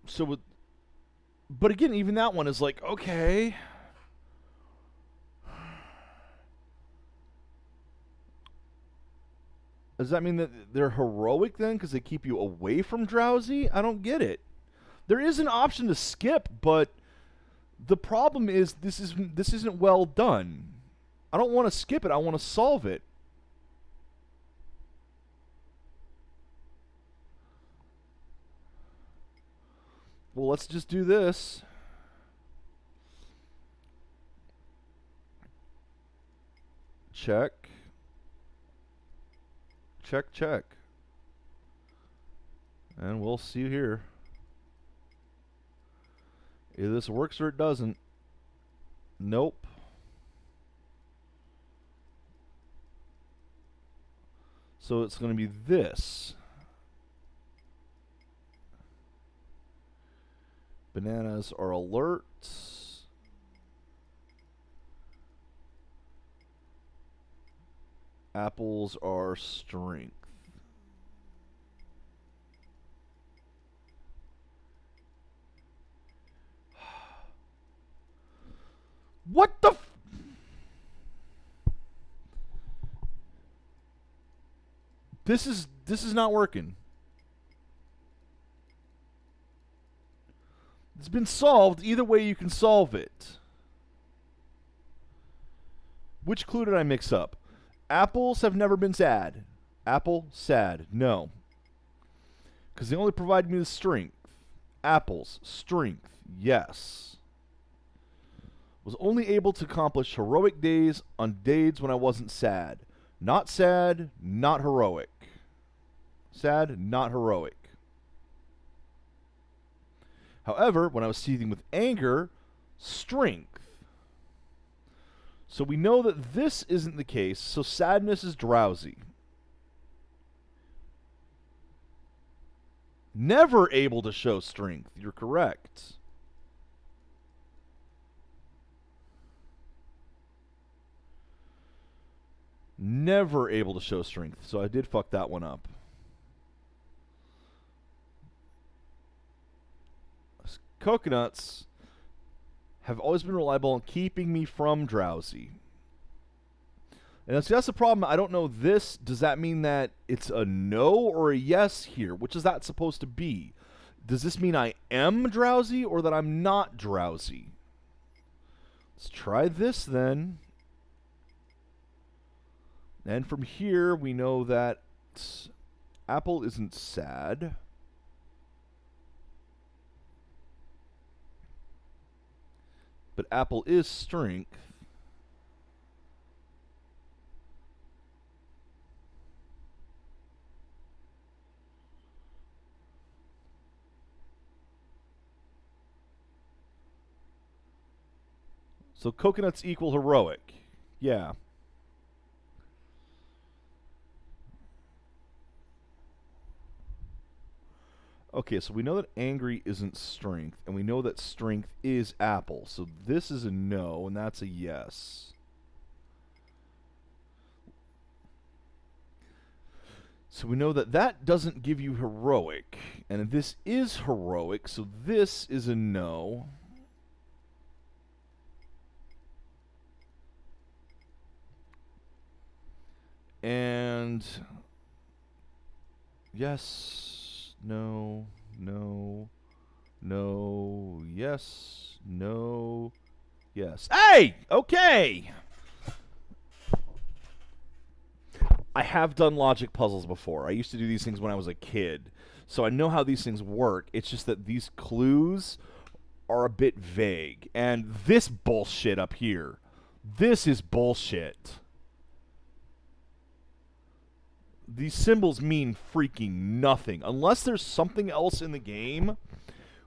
So, but again, even that one is like, okay. Does that mean that they're heroic then because they keep you away from drowsy? I don't get it. There is an option to skip, but the problem is this isn't well done. I don't want to skip it. I want to solve it. Well, let's just do this. Check. Check, check. And we'll see here. Either this works or it doesn't. Nope. So it's going to be this. Bananas are alerts. Apples are strength. What the f— This is not working. It's been solved. Either way you can solve it. Which clue did I mix up? Apples have never been sad. Apple, sad. No. Because they only provide me the strength. Apples, strength. Yes. Was only able to accomplish heroic days on days when I wasn't sad. Not sad, not heroic. Sad, not heroic. However, when I was seething with anger, strength. So we know that this isn't the case, so sadness is drowsy. Never able to show strength. You're correct. Never able to show strength. So I did fuck that one up. Coconuts have always been reliable in keeping me from drowsy. And that's the problem. I don't know this. Does that mean that it's a no or a yes here? Which is that supposed to be? Does this mean I am drowsy or that I'm not drowsy? Let's try this then. And from here, we know that apple isn't sad. But apple is strength. So coconuts equal heroic. Yeah. Okay, so we know that angry isn't strength, and we know that strength is apple. So this is a no, and that's a yes. So we know that that doesn't give you heroic, and this is heroic, so this is a no. And yes, no, no, no, yes, no, yes. Hey! Okay! I have done logic puzzles before. I used to do these things when I was a kid. So I know how these things work. It's just that these clues are a bit vague. And this bullshit up here, this is bullshit. These symbols mean freaking nothing. Unless there's something else in the game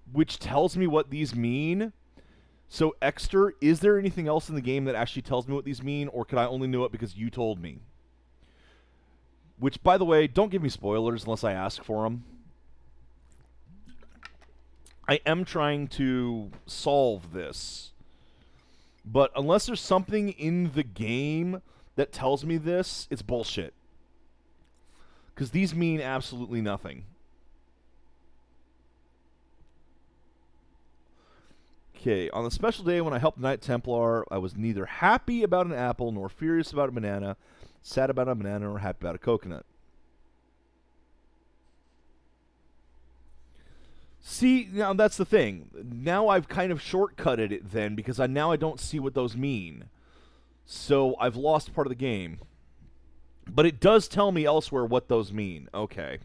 which tells me what these mean. So, Exter, is there anything else in the game that actually tells me what these mean, or could I only know it because you told me? Which, by the way, don't give me spoilers unless I ask for them. I am trying to solve this. But unless there's something in the game that tells me this, it's bullshit. Because these mean absolutely nothing. Okay, on the special day when I helped the Knight Templar, I was neither happy about an apple nor furious about a banana, sad about a banana, or happy about a coconut. See, now that's the thing. Now I've kind of shortcutted it then, because now I don't see what those mean. So I've lost part of the game. But it does tell me elsewhere what those mean. Okay.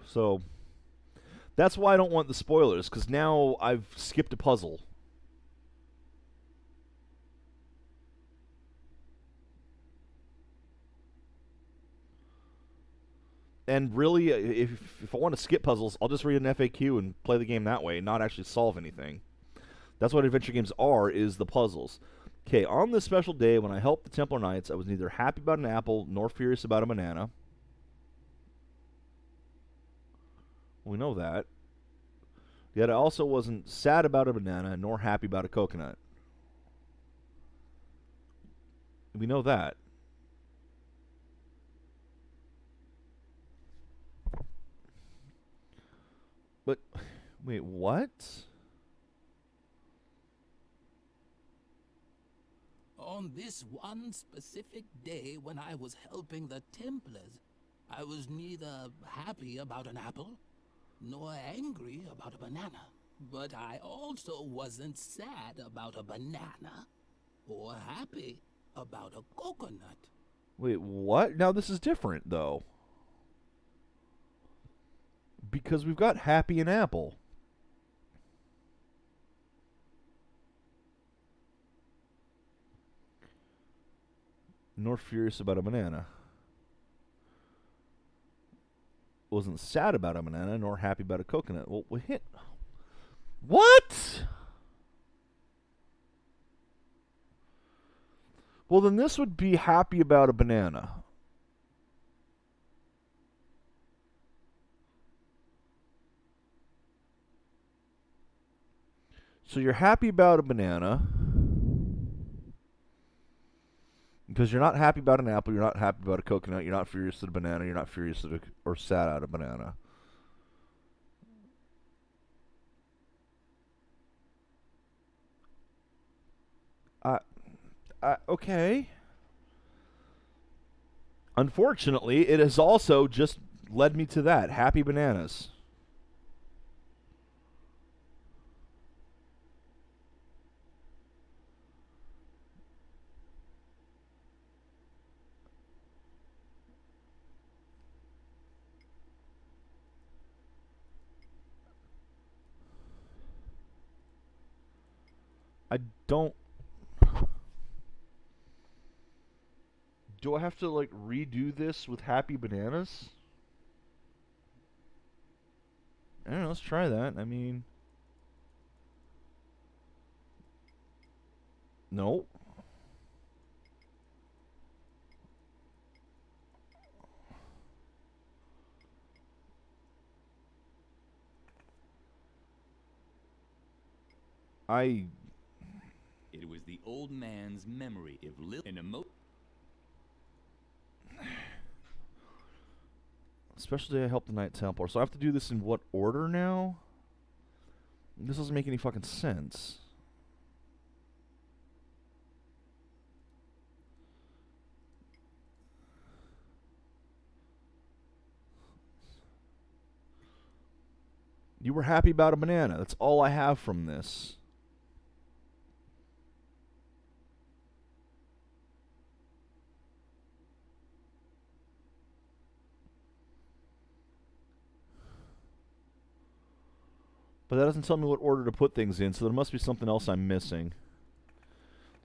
So, that's why I don't want the spoilers, because now I've skipped a puzzle. And really, if I want to skip puzzles, I'll just read an FAQ and play the game that way, and not actually solve anything. That's what adventure games are, is the puzzles. Okay, on this special day when I helped the Templar Knights, I was neither happy about an apple nor furious about a banana. We know that. Yet I also wasn't sad about a banana nor happy about a coconut. We know that. But, wait, what? On this one specific day when I was helping the Templars, I was neither happy about an apple nor angry about a banana. But I also wasn't sad about a banana or happy about a coconut. Wait, what? Now this is different, though. Because we've got happy and apple. Nor furious about a banana. Wasn't sad about a banana, nor happy about a coconut. Well, we hit... What? Well, then this would be happy about a banana. So you're happy about a banana because you're not happy about an apple, you're not happy about a coconut, you're not furious at a banana, you're not furious at or sad at a banana. Okay. Unfortunately, it has also just led me to that. Happy bananas. I don't... Do I have to, like, redo this with happy bananas? I don't know, let's try that. I mean... No. It was the old man's memory of an Special day I helped the Night Templar. So I have to do this in what order now? This doesn't make any fucking sense. You were happy about a banana. That's all I have from this. But that doesn't tell me what order to put things in, so there must be something else I'm missing.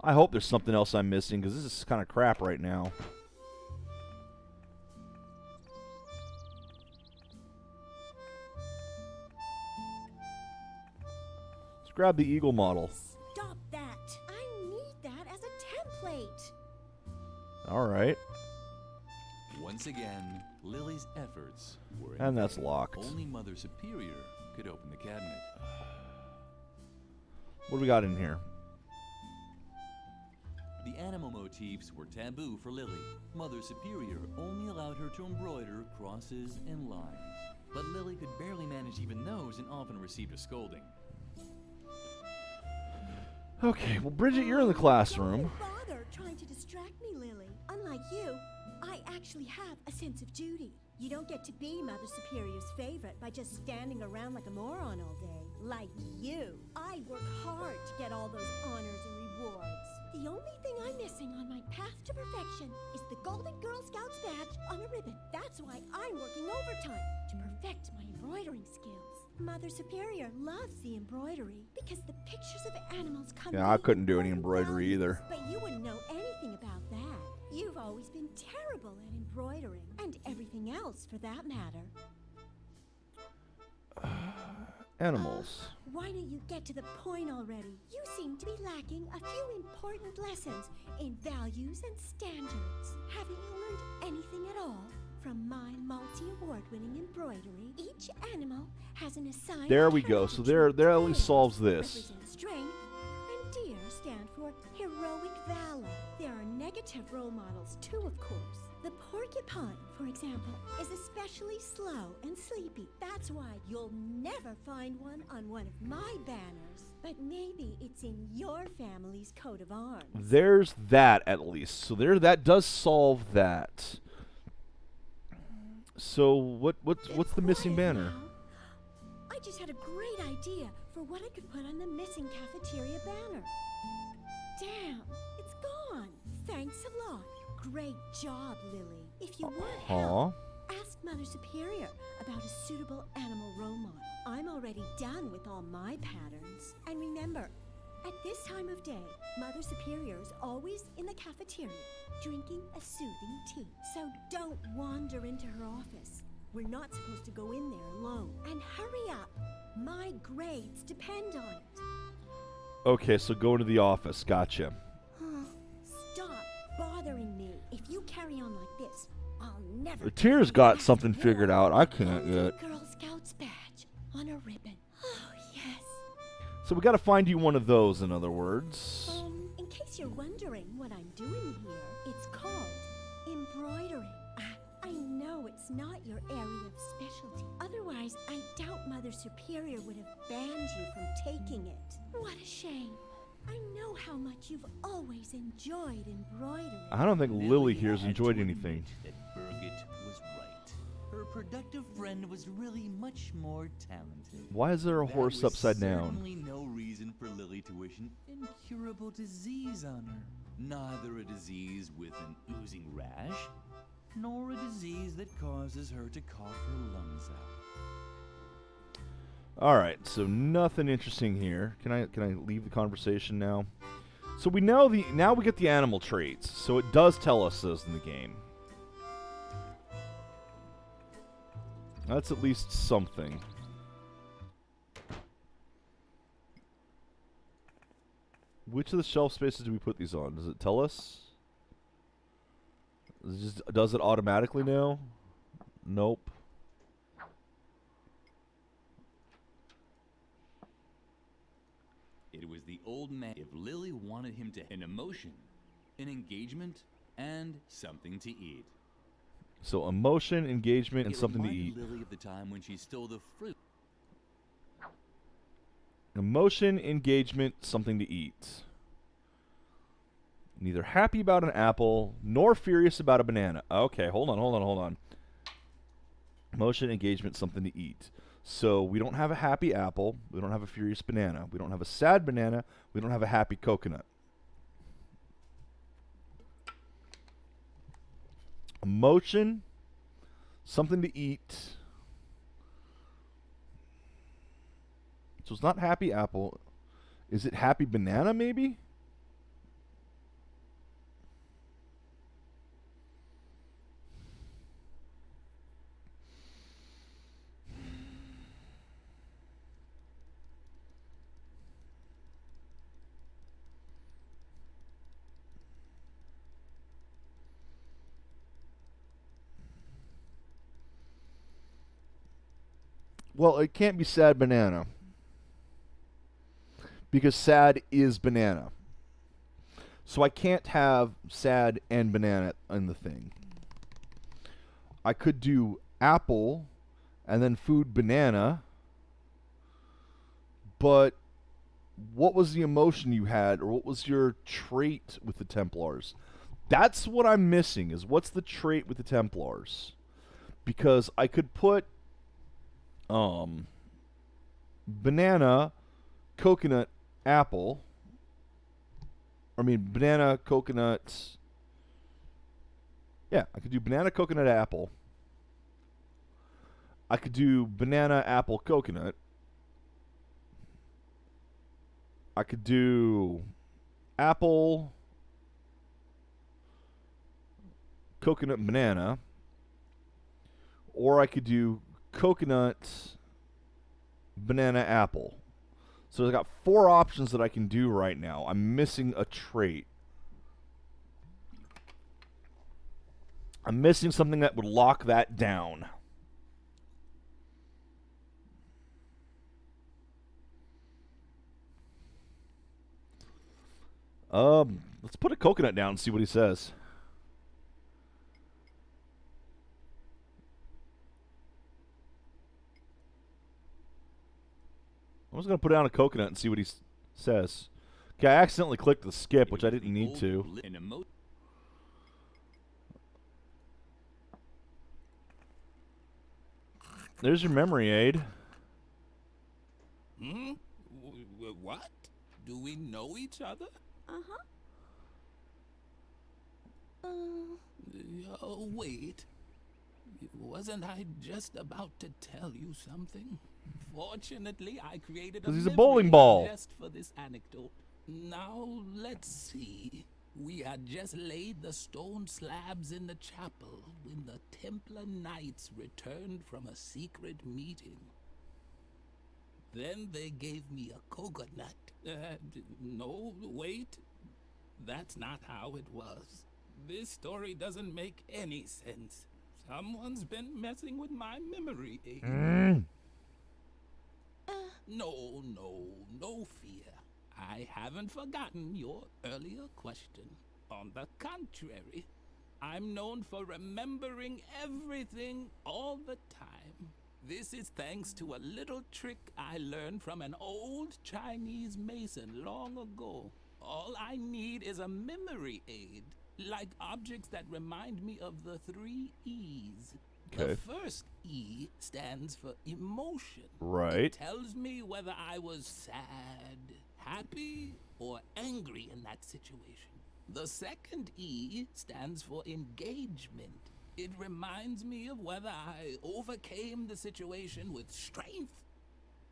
I hope there's something else I'm missing, because this is kind of crap right now. Let's grab the eagle model. Stop that! I need that as a template. Alright. Once again, Lily's efforts were And that's locked. Only Mother Superior could open the cabinet. What do we got in here? The animal motifs were taboo for Lily. Mother Superior only allowed her to embroider crosses and lines. But Lily could barely manage even those and often received a scolding. Okay, well, Bridget, you're in the classroom. Don't bother trying to distract me, Lily. Unlike you, I actually have a sense of duty. You don't get to be Mother Superior's favorite by just standing around like a moron all day. Like you. I work hard to get all those honors and rewards. The only thing I'm missing on my path to perfection is the Golden Girl Scouts badge on a ribbon. That's why I'm working overtime, to perfect my embroidering skills. Mother Superior loves the embroidery because the pictures of animals come. Yeah, I couldn't do any embroidery either. But you wouldn't know anything about that. You've always been terrible at embroidering, and everything else for that matter. Animals. Why don't you get to the point already? You seem to be lacking a few important lessons in values and standards. Haven't you learned anything at all? From my multi-award-winning embroidery, each animal has an assigned... There we go. So there at least solves this. Represent strength, and deer stand for heroic valor. There are negative role models too, of course. The porcupine, for example, is especially slow and sleepy. That's why you'll never find one on one of my banners. But maybe it's in your family's coat of arms. There's that at least. So that does solve that. So what's the missing banner? Now, I just had a great idea for what I could put on the missing cafeteria banner. Damn, it's gone. Thanks a lot. Great job, Lily. If you want help, ask Mother Superior about a suitable animal role model. I'm already done with all my patterns. And remember, at this time of day, Mother Superior is always in the cafeteria, drinking a soothing tea. So don't wander into her office. We're not supposed to go in there alone. And hurry up. My grades depend on it. Okay, so go into the office. Gotcha. Stop carry on like this, I'll never. The Tears got something figured out. I can't yet. Girl Scouts badge on a ribbon. Oh yes. So we got to find you one of those, in other words. In case you're wondering what I'm doing here, it's called embroidering. I know it's not your area of specialty. Otherwise, I doubt Mother Superior would have banned you from taking it. What a shame. I know how much you've always enjoyed embroidering. I don't think Lily here's enjoyed anything. That Birgit was right. Her productive friend was really much more talented. Why is there a horse upside down? Certainly no reason for Lily to wish an incurable disease on her. Neither a disease with an oozing rash, nor a disease that causes her to cough her lungs out. All right, so nothing interesting here. Can I leave the conversation now? So we know now we get the animal traits. So it does tell us those in the game. That's at least something. Which of the shelf spaces do we put these on? Does it tell us? Does it automatically now? Nope. It was the old man. If Lily wanted him to an emotion, an engagement, and something to eat. So emotion, engagement, and something to eat. Lily of the time when she stole the fruit. Emotion, engagement, something to eat. Neither happy about an apple nor furious about a banana. Okay, hold on. Emotion, engagement, something to eat. So we don't have a happy apple. We don't have a furious banana. We don't have a sad banana. We don't have a happy coconut. Emotion, something to eat. So it's not happy apple. Is it happy banana, maybe? Well, it can't be sad banana. Because sad is banana. So I can't have sad and banana in the thing. I could do apple and then food banana. But what was the emotion you had, or what was your trait with the Templars? That's what I'm missing, is what's the trait with the Templars? Because I could put banana, coconut, apple. Banana, coconut. Yeah, I could do banana, coconut, apple. I could do banana, apple, coconut. I could do apple, coconut, banana. Or I could do coconut, banana, apple. So I've got 4 options that I can do right now. I'm missing a trait. I'm missing something that would lock that down. Let's put a coconut down and see what he says. I'm just going to put down a coconut and see what he says. Okay, I accidentally clicked the skip, which I didn't need to. There's your memory aid. What? Do we know each other? Oh, wait. Wasn't I just about to tell you something? Fortunately, I created a Because he's a bowling ball. just for this anecdote. Now, let's see. We had just laid the stone slabs in the chapel when the Templar Knights returned from a secret meeting. Then they gave me a coconut. No, wait. That's not how it was. This story doesn't make any sense. Someone's been messing with my memory aid. No fear. I haven't forgotten your earlier question. On the contrary, I'm known for remembering everything all the time. This is thanks to a little trick I learned from an old Chinese mason long ago. All I need is a memory aid, like objects that remind me of the 3 E's. Okay. The first E stands for emotion. Right. It tells me whether I was sad, happy, or angry in that situation. The second E stands for engagement. It reminds me of whether I overcame the situation with strength,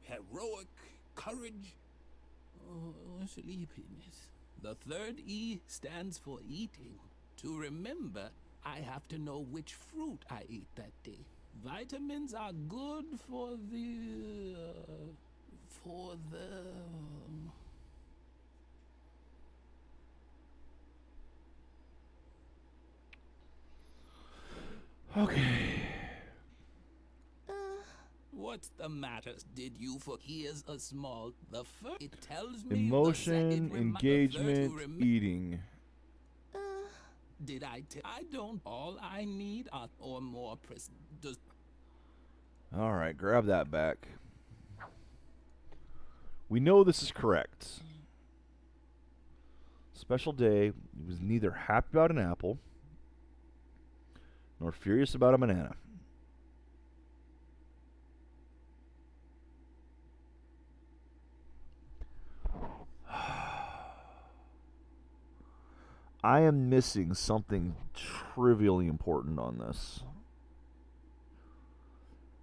heroic courage, or sleepiness. The third E stands for eating. To remember, I have to know which fruit I ate that day. Vitamins are good for the... Okay. What's the matter? Did you here's a small... The first... It tells me Emotion, engagement, eating. Did I don't... All I need are... Or more All right, grab that back. We know this is correct. Special day. He was neither happy about an apple nor furious about a banana. I am missing something trivially important on this.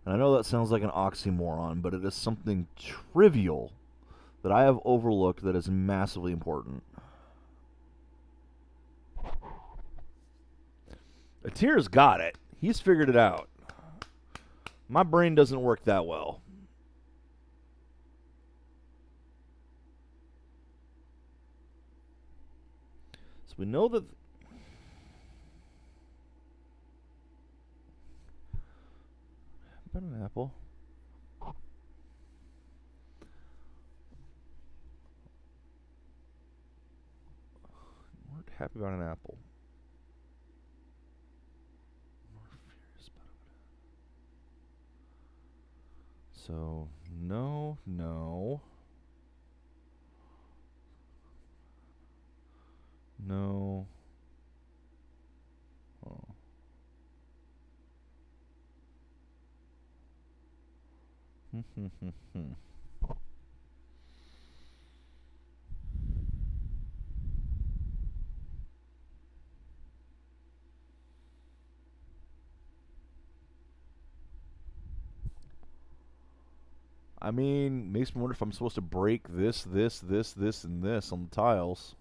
And I know that sounds like an oxymoron, but it is something trivial that I have overlooked that is massively important. Atir's got it. He's figured it out. My brain doesn't work that well. So we know that... About an apple. Weren't happy about an apple. So, no. No. Oh. I mean, makes me wonder if I'm supposed to break this, and this on the tiles.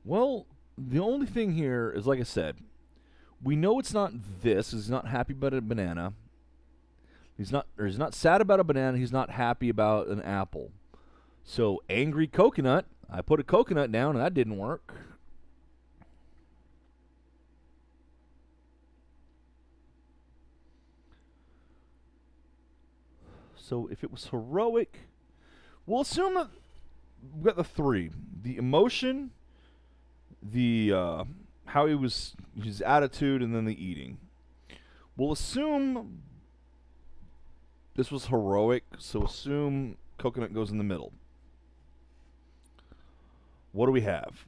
Well, the only thing here is, like I said, we know it's not this. He's not happy about a banana. He's not sad about a banana. He's not happy about an apple. So, angry coconut. I put a coconut down, and that didn't work. So, if it was heroic, we'll assume that we've got the 3. The emotion, the how he was, his attitude, and then the eating. We'll assume this was heroic, so assume coconut goes in the middle. What do we have?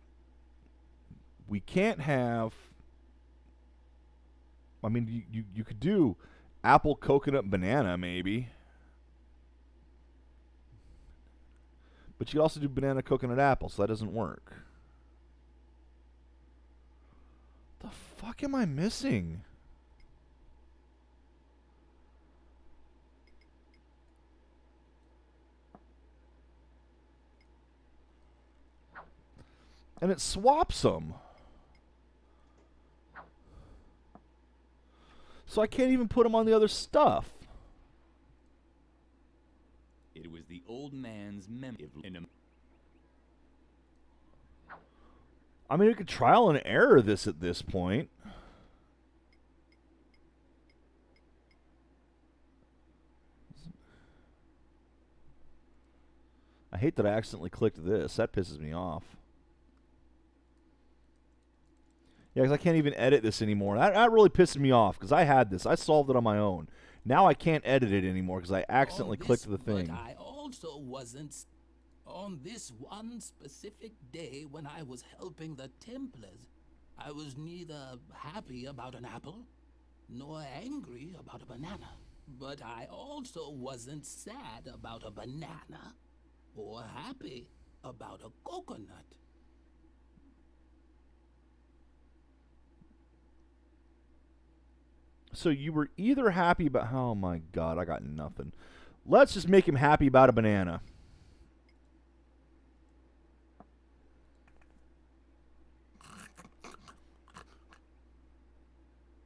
We can't have... I mean, you could do apple, coconut, banana, maybe. But you could also do banana, coconut, apple, so that doesn't work. The fuck am I missing? And it swaps them. So I can't even put them on the other stuff. It was the old man's memory. I mean, we could trial and error this at this point. I hate that I accidentally clicked this. That pisses me off. Yeah, because I can't even edit this anymore. That really pisses me off, because I had this. I solved it on my own. Now I can't edit it anymore, because I accidentally clicked the thing. But I also wasn't... On this one specific day when I was helping the Templars, I was neither happy about an apple, nor angry about a banana. But I also wasn't sad about a banana, or happy about a coconut. So you were either happy about... Oh my god, I got nothing. Let's just make him happy about a banana.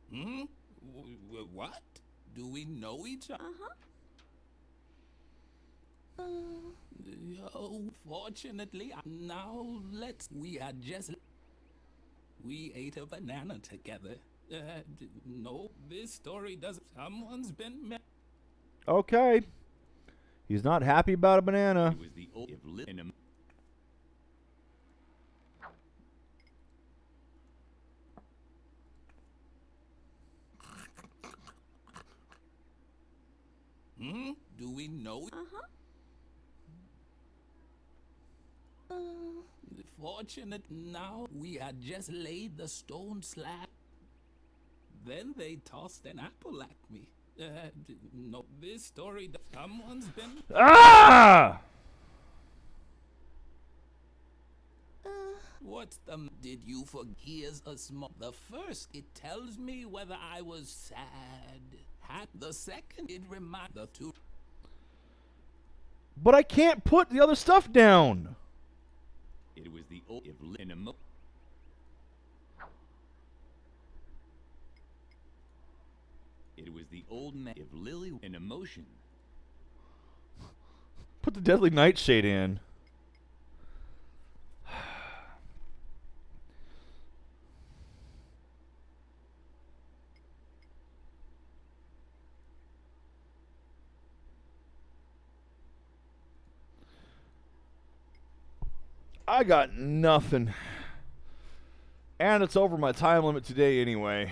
Hmm? What? Do we know each other? Oh, fortunately, now we had just... We ate a banana together. No, this story doesn't... Someone's been... Okay. He's not happy about a banana. It was the old... Hmm? Do we know? Fortunate now we had just laid the stone slab. Then they tossed an apple at me. No, this story. Someone's been. Ah! What's the? Did you forget? Here's a small. The first, it tells me whether I was sad. The second, it reminds the two. But I can't put the other stuff down. It was the old... It was the old man... If Lily in emotion... Put the deadly nightshade in. I got nothing. And it's over my time limit today anyway.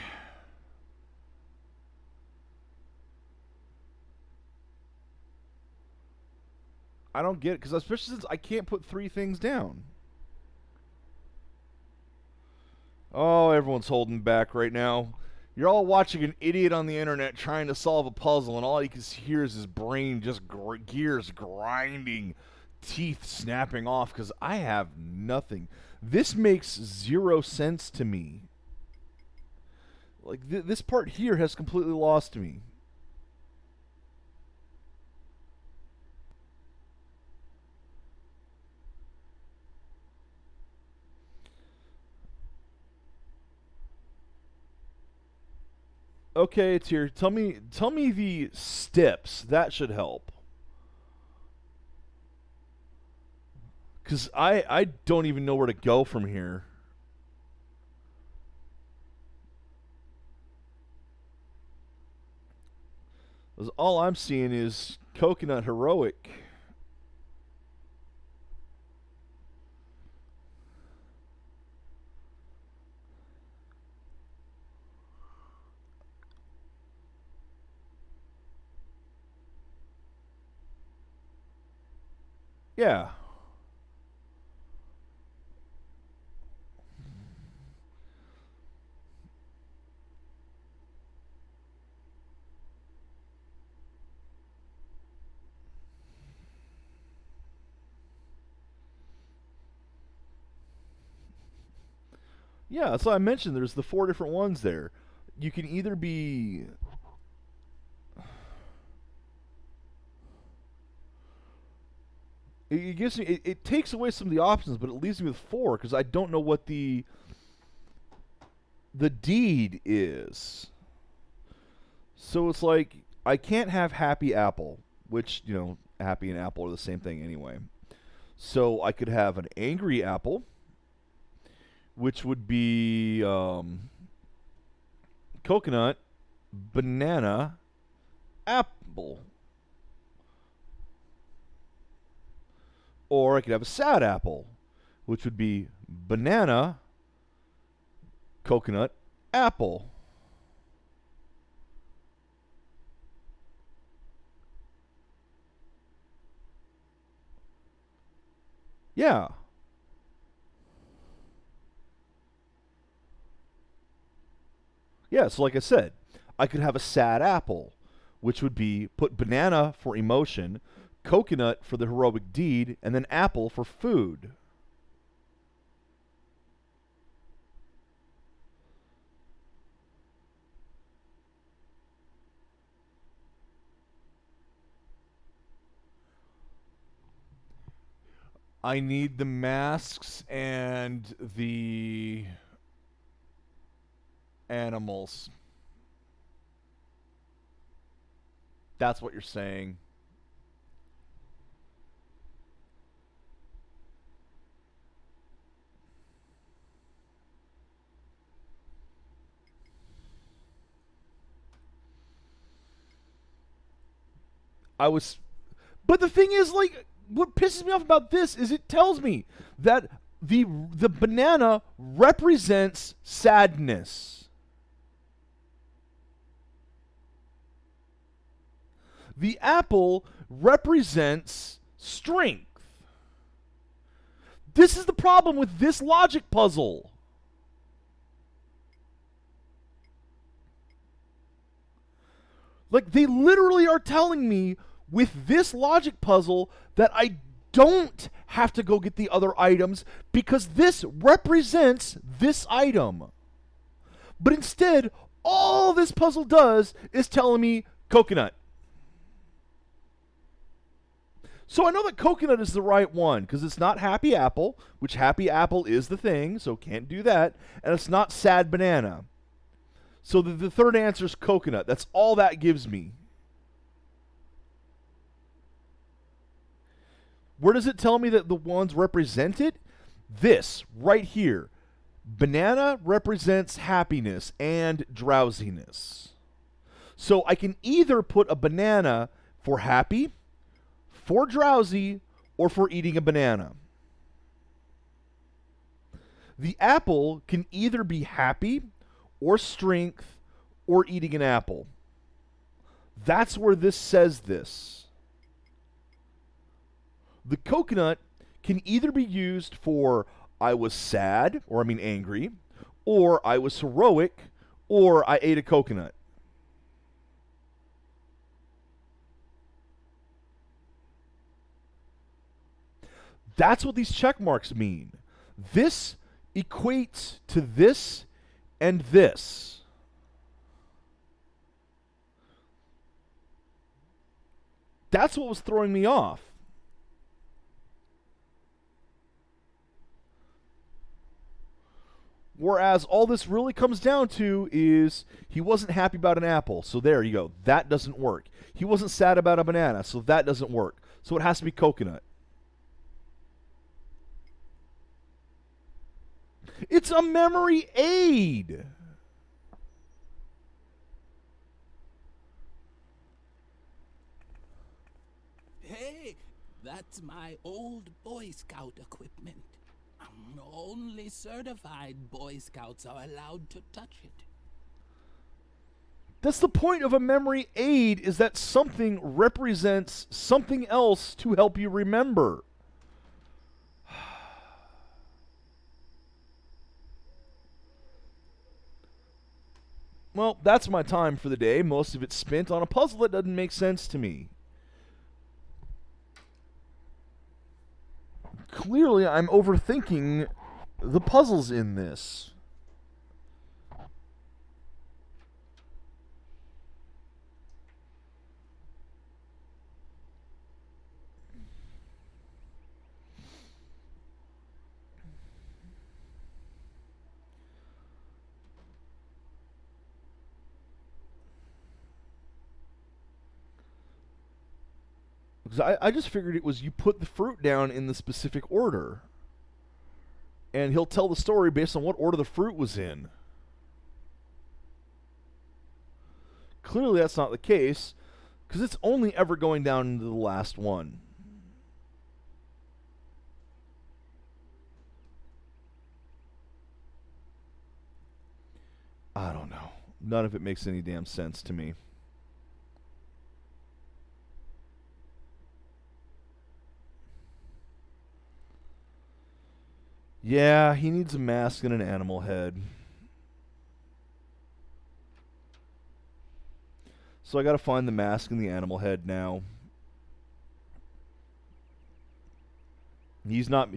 I don't get it, because especially since I can't put 3 things down. Oh, everyone's holding back right now. You're all watching an idiot on the internet trying to solve a puzzle, and all you can hear is his brain just gears grinding, teeth snapping off, because I have nothing. This makes 0 sense to me. Like, this part here has completely lost me. Okay, it's here. Tell me the steps. That should help. Because I don't even know where to go from here. Because all I'm seeing is coconut heroic. Yeah. Yeah, that's what I mentioned. There's the 4 different ones there. You can either be... It gives me. It takes away some of the options, but it leaves me with 4 because I don't know what the deed is. So it's like I can't have happy apple, which, you know, happy and apple are the same thing anyway. So I could have an angry apple, which would be coconut, banana, apple. Or I could have a sad apple, which would be banana, coconut, apple. Yeah. Yeah, so like I said, I could have a sad apple, which would be put banana for emotion, coconut for the heroic deed, and then apple for food. I need the masks and the animals. That's what you're saying. But the thing is, like, what pisses me off about this is it tells me that the banana represents sadness. The apple represents strength. This is the problem with this logic puzzle. Like, they literally are telling me with this logic puzzle that I don't have to go get the other items because this represents this item. But instead, all this puzzle does is telling me coconut. So I know that coconut is the right one because it's not happy apple, which happy apple is the thing, so can't do that. And it's not sad banana. So the third answer is coconut. That's all that gives me. Where does it tell me that the ones represent it? This, right here. Banana represents happiness and drowsiness. So I can either put a banana for happy, for drowsy, or for eating a banana. The apple can either be happy, or strength, or eating an apple. That's where this says this. The coconut can either be used for I was sad, or I mean angry, or I was heroic, or I ate a coconut. That's what these check marks mean. This equates to this and this. That's what was throwing me off. Whereas all this really comes down to is he wasn't happy about an apple. So there you go. That doesn't work. He wasn't sad about a banana. So that doesn't work. So it has to be coconut. It's a memory aid. Hey, that's my old Boy Scout equipment. Only certified Boy Scouts are allowed to touch it. That's the point of a memory aid, is that something represents something else to help you remember. Well, that's my time for the day. Most of it's spent on a puzzle that doesn't make sense to me. Clearly, I'm overthinking the puzzles in this. Because I just figured it was you put the fruit down in the specific order. And he'll tell the story based on what order the fruit was in. Clearly that's not the case, because it's only ever going down into the last one. I don't know. None of it makes any damn sense to me. Yeah, he needs a mask and an animal head. So I gotta find the mask and the animal head now. He's not...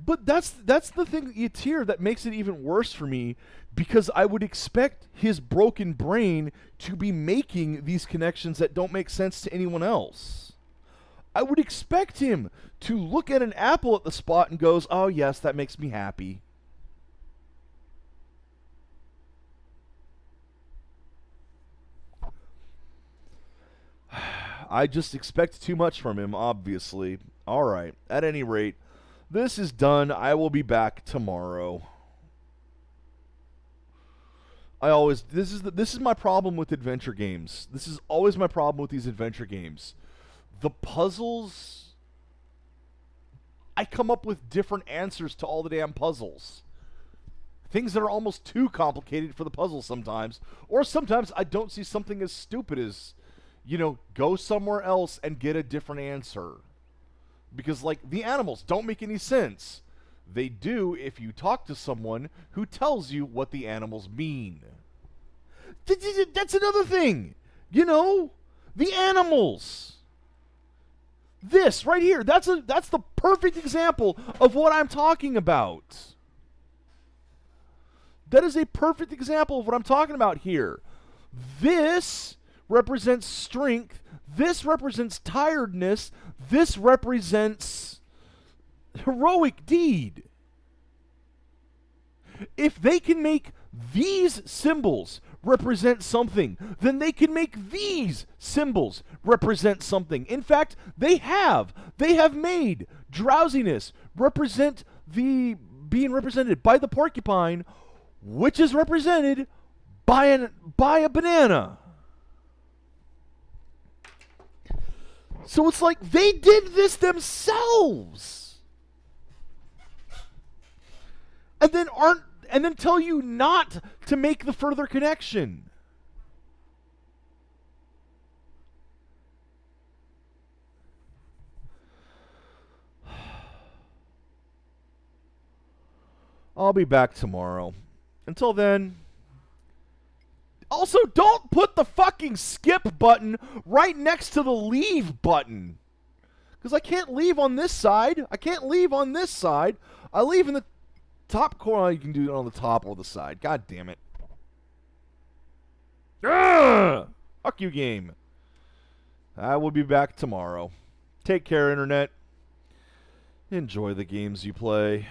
But that's the thing it's here that makes it even worse for me, because I would expect his broken brain to be making these connections that don't make sense to anyone else. I would expect him to look at an apple at the spot and goes, oh yes, that makes me happy. I just expect too much from him, obviously. Alright, at any rate, this is done. I will be back tomorrow. This is my problem with adventure games. This is always my problem with these adventure games. The puzzles, I come up with different answers to all the damn puzzles. Things that are almost too complicated for the puzzles sometimes. Or sometimes I don't see something as stupid as, go somewhere else and get a different answer. Because, the animals don't make any sense. They do if you talk to someone who tells you what the animals mean. That's another thing. The animals. This right here, that's the perfect example of what I'm talking about. That is a perfect example of what I'm talking about here. This represents strength. This represents tiredness. This represents heroic deed. If they can make these symbols represent something, then they can make these symbols represent something. In fact, they have made drowsiness represent the being represented by the porcupine, which is represented by a banana. So it's like they did this themselves. And then tell you not to make the further connection. I'll be back tomorrow. Until then... Also, don't put the fucking skip button right next to the leave button. Because I can't leave on this side. I can't leave on this side. I leave in the top corner. You can do it on the top or the side. God damn it. Ugh! Fuck you, game. I will be back tomorrow. Take care, Internet. Enjoy the games you play.